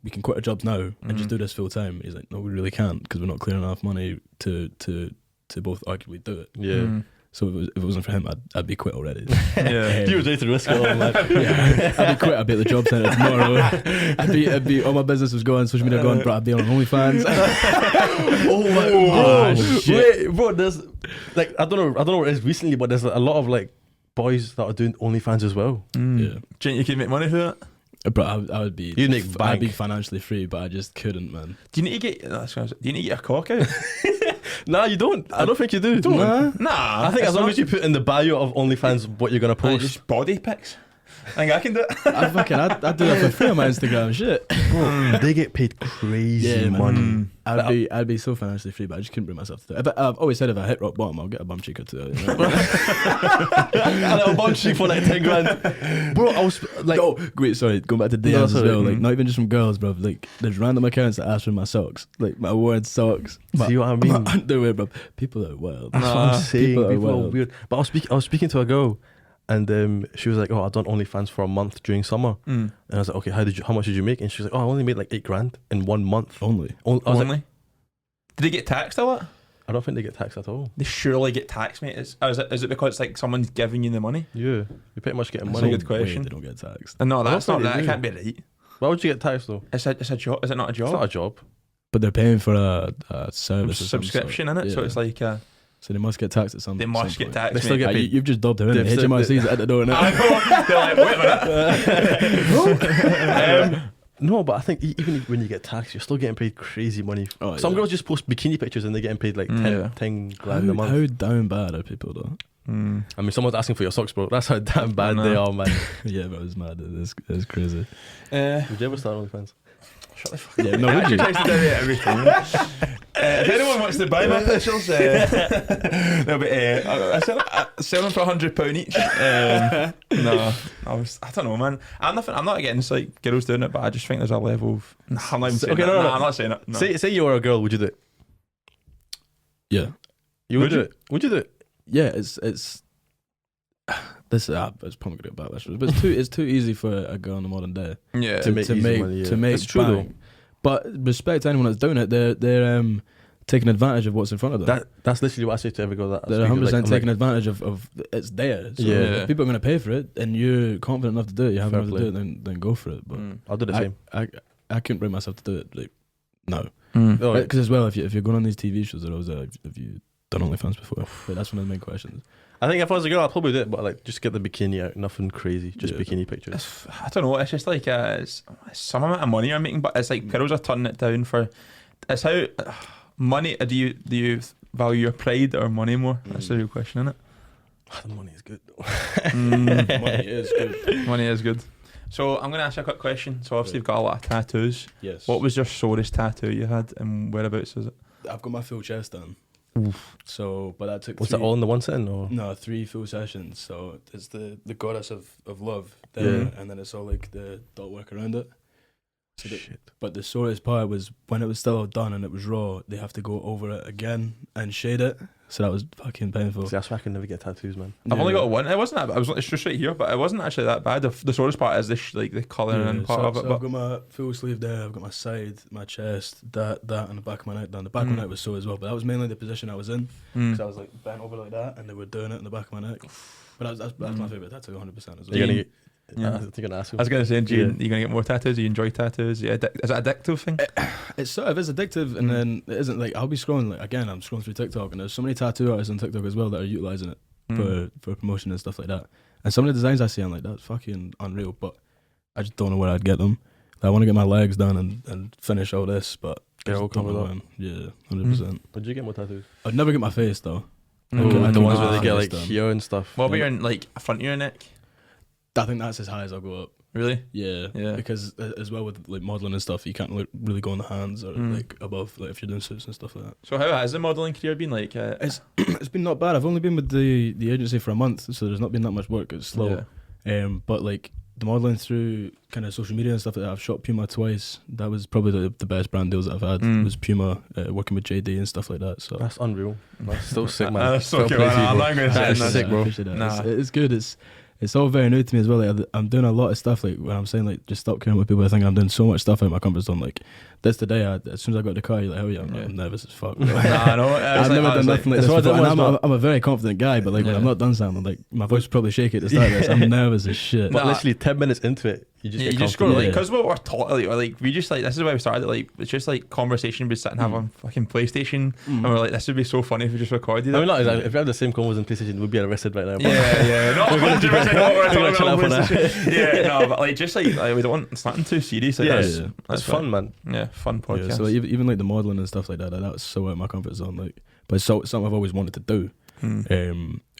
C: we can quit our jobs now and just do this full time. He's like, no, we really can't because we're not clearing enough money to both arguably do it.
B: Yeah.
C: So if it wasn't for him, I'd be quit already.
B: Yeah, you were ready to risk it all, man.
C: I'd be quit. I'd be at the job centre tomorrow. I'd be all my business was going, social media going, bro. I'd be on OnlyFans.
B: Oh my god! Wait, bro, there's like I don't know what it is recently, but there's a lot of like boys that are doing OnlyFans as well.
C: Yeah.
A: Do you think you could make money through it?
C: But I would be.
B: You'd make bank.
C: I'd be financially free, but I just couldn't, man.
A: Do you need to get? Do you need to get a cock out?
B: Nah, you don't. I don't think you do.
A: Nah.
B: I think as long as you put in the bio of OnlyFans what you're gonna post,
A: just body pics. I think I can do it.
C: I'd do that for free on my Instagram. Shit.
B: Bro, they get paid crazy money.
C: I'd be so financially free, but I just couldn't bring myself to do it. But I've always said if I hit rock bottom, I'll get a bum cheek or two. You know?
B: A little bum cheek for like 10 grand. Bro, I was like,
C: wait, sorry, going back to DMs as well. Like, not even just from girls, bro. Like, there's random accounts that ask for my socks, like my worn socks.
B: See what I mean?
C: My underwear, bro. People are wild.
B: That's what I'm saying.
C: People
B: are
C: wild.
B: weird. But I was speaking to a girl, and she was like, "Oh, I've done OnlyFans for a month during summer." And I was like, "Okay, how much did you make?" And she was like, "Oh, I only made like 8 grand in 1 month
C: only."
B: I was
A: Only?
B: like,
A: Did they get taxed a lot?
B: I don't think they get taxed at all.
A: They surely get taxed, mate. Is it because like someone's giving you the money?
B: Yeah, you're pretty much getting
A: That's
B: money.
A: a good question.
C: They don't get taxed.
A: No, that's not
B: think
A: that.
B: they
A: It
B: do.
A: can't be right.
B: Why would you get taxed though?
A: It's a job. Is it not a job?
B: It's not a job.
C: But they're paying for a service, or some
A: subscription
C: sort.
A: in it, so
C: Yeah.
A: it's like
C: So they must get taxed at some.
A: they must get taxed.
B: They still
A: mate.
B: get paid.
C: You've just dubbed her in.
B: They've still-
C: HMRC's at the door now.
A: I know. They're like, wait a minute.
B: No, but I think even when you get taxed, you're still getting paid crazy money.
C: Oh,
B: Some
C: yeah.
B: girls just post bikini pictures and they're getting paid like 10 grand a
C: How
B: month.
C: down bad are people though?
B: I mean, someone's asking for your socks, bro. That's how damn bad
A: I know.
B: they are, man.
C: Yeah, bro, it's mad. It's crazy.
B: Would you ever start OnlyFans?
A: Shut the fuck up.
C: Yeah, no, would you?
A: Tries to do it every time. If anyone wants to buy my pictures, they'll be I sell them for £100 each. No, I don't know, man. I'm not against like girls doing it, but I just think there's a level of. Nah, I'm not even saying that. I'm not saying it. No.
B: Say you were a girl, would you do it?
C: Yeah.
B: You would do it? Would you do it?
C: Yeah, it's this it's probably gonna get back, but it's too easy for a girl in the modern day
A: Yeah.
B: To make easy money, yeah.
C: to make
B: It's true
C: bang.
B: though.
C: But respect to anyone that's doing it, they're taking advantage of what's in front of them.
B: That's literally what I say to every girl that I
C: They're
B: speak to,
C: 100%
B: like, I'm
C: taking
B: like,
C: advantage of it's there. So
B: Yeah.
C: if people are going to pay for it, and you're confident enough to do it, you have
B: Fair
C: enough to
B: play.
C: do it, then go for it. But
B: I'll do the same.
C: I couldn't bring myself to do it. Like, no,
B: Oh,
C: because as well, if you're going on these TV shows, they're always have you done OnlyFans before? But that's one of the main questions.
B: I think if I was a girl, I'd probably do it, but like just get the bikini out, nothing crazy, just
C: Yeah.
B: bikini pictures.
A: I don't know. It's just like it's some amount of money you're making, but it's like girls are turning it down for. It's how money. Do you value your pride or money more? That's the real question, isn't it?
B: The money is good though.
C: Money is good.
A: Money is good. So I'm going to ask you a quick question. So obviously you've got a lot of tattoos.
C: Yes.
A: What was your sorest tattoo you had, and whereabouts is it?
C: I've got my full chest done. So, but that took.
B: Was it all in the one sitting or?
C: No, 3 full sessions. So it's the goddess of love there,
B: Yeah.
C: and then it's all like the dot work around it. So
B: Shit.
C: but the sorest part was when it was still all done and it was raw. They have to go over it again and shade it. So that was fucking painful.
B: See, that's why I can never get tattoos, man.
A: I've only got one. It wasn't that bad. It's just right here, but it wasn't actually that bad. The sorest part is this, like the colouring and part of it.
C: So
A: But
C: I've got my full sleeve there. I've got my side, my chest, that, and the back of my neck done. The back of my neck was sore as well, but that was mainly the position I was in. So I was like bent over like that, and they were doing it in the back of my neck. But that's my favourite tattoo, 100% as well.
B: You're gonna get.
A: Yeah.
B: I think you're gonna ask
A: I was going to say, Gene, you going to get more tattoos? Do you enjoy tattoos? Yeah, is it an addictive thing?
C: It's sort of is addictive, and then it isn't. Like I'll be scrolling, like again, I'm scrolling through TikTok, and there's so many tattoo artists on TikTok as well that are utilising it for promotion and stuff like that. And some of the designs I see, I'm like, that's fucking unreal, but I just don't know where I'd get them. I want to get my legs done and finish all this, but
B: Get
C: I
B: all
C: just don't
B: covered
C: know
B: up.
C: when. Yeah, 100%.
B: Would you get more tattoos?
C: I'd never get my face though.
B: The
C: think
B: ones where
C: my
B: they get
C: face
B: like
C: done.
B: here and stuff.
A: What about your like front of your neck?
C: I think that's as high as I'll go up.
A: Really?
C: Yeah,
A: Yeah.
C: because as well with like modelling and stuff, you can't really go on the hands or like above, like if you're doing suits and stuff like that.
A: So how has the modelling career been like?
C: It's been not bad. I've only been with the agency for a month, so there's not been that much work. It's slow. But like the modelling through kind of social media and stuff like that, I've shot Puma twice. That was probably the best brand deals that I've had. Was Puma, working with JD and stuff like that. So
B: That's unreal. That's still sick, man.
A: That's so
B: Fair
A: cool,
B: play to
A: man.
B: you,
A: I'm
B: bro.
A: not going to say
B: That is
A: nothing.
B: sick, bro.
C: I appreciate that.
A: Nah.
C: It's good. It's all very new to me as well. Like, I'm doing a lot of stuff. Like when I'm saying like just stop caring what people think. I'm doing so much stuff out of my comfort zone. Like that's the day. As soon as I got the car, you're like, hell yeah, I'm nervous as fuck.
A: Nah, I know.
C: I've never done nothing like
B: it's
C: this
B: one of
C: before.
B: them
C: And
B: ones,
C: I'm a very confident guy, but like when
A: Yeah.
C: I'm not done something, like my voice will probably shake at the start of this. I'm nervous as shit.
B: But
A: Nah.
B: literally 10 minutes into it, you just
A: Yeah,
B: get
A: you just go
B: comfortable.
A: like,
C: Yeah.
A: because what we're taught, like we just like, this is why we started, like it's just like conversation. We sit and have on fucking PlayStation, and we're like, this would be so funny if we just recorded it.
B: I mean, not exactly. If we had the same convos in PlayStation, we'd be arrested right now. but-
A: Yeah, not 100% what we're
B: I'm gonna
A: talking
B: chill out for
A: about.
B: now.
A: Yeah, no, but like just like we don't want, it's nothing too serious. Like,
B: Yeah,
A: that's,
C: yeah.
A: that's
B: It's fun, man.
A: Yeah, fun podcast.
C: Yeah, so like, even like the modelling and stuff like that was so out of my comfort zone. Like, but it's something I've always wanted to do.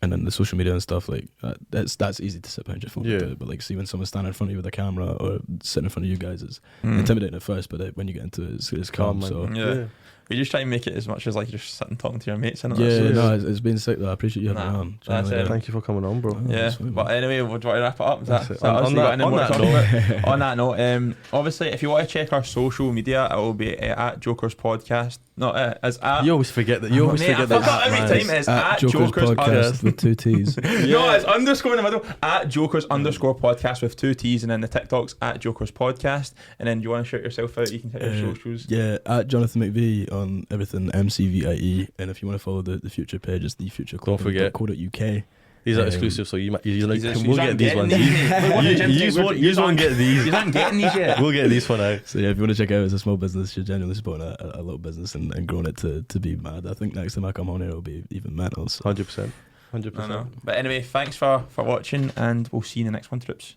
C: And then the social media and stuff, like that's easy to sit behind your phone and do it. But like, see when someone's standing in front of you with a camera or sitting in front of you guys, it's intimidating at first, but when you get into it, it's calm.
B: man.
C: So
A: Yeah. We just try and make it as much as like just sitting talking to your mates, and
C: yeah, no, it's been sick though. I appreciate you having me on.
A: that's
C: Genuinely,
A: it.
B: Thank you for coming on, bro.
A: Yeah,
C: that's fine,
A: but anyway, we'll try to wrap it up. Is
B: That's
A: that,
B: it.
A: is that us?
B: On
A: You got any more to
B: that
A: talk
B: note-
A: about? On that note, obviously, if you want to check our social media, it will be at Jokers Podcast. No, it's at.
B: You always forget that. You always
A: Mate, I
B: forget that.
A: forgot every
B: man.
A: time. It's at
C: Jokers
A: Jokers
C: Podcast with 2 T's.
A: No, it's underscore in the middle. At Jokers underscore podcast with 2 T's, and then the TikTok's at Jokers Podcast. And then do you want to shout yourself out? You can hit your socials.
C: Yeah, at Jonathan McVie on everything, MCVIE. And if you want to follow the Future page, it's the Future
B: Don't forget.
C: UK.
B: These are exclusive, so you like.
A: He's
B: We'll
A: not
B: get these
A: getting
B: ones.
A: these.
B: You won't get these.
A: You aren't getting these yet.
B: We'll get these for now.
C: So yeah, if you want to check out, it's a small business. You're genuinely supporting a little business and growing it to be mad. I think next time I come on here, it'll be even mental. So.
B: 100%.
A: I know. But anyway, thanks for watching, and we'll see you in the next one, Trips.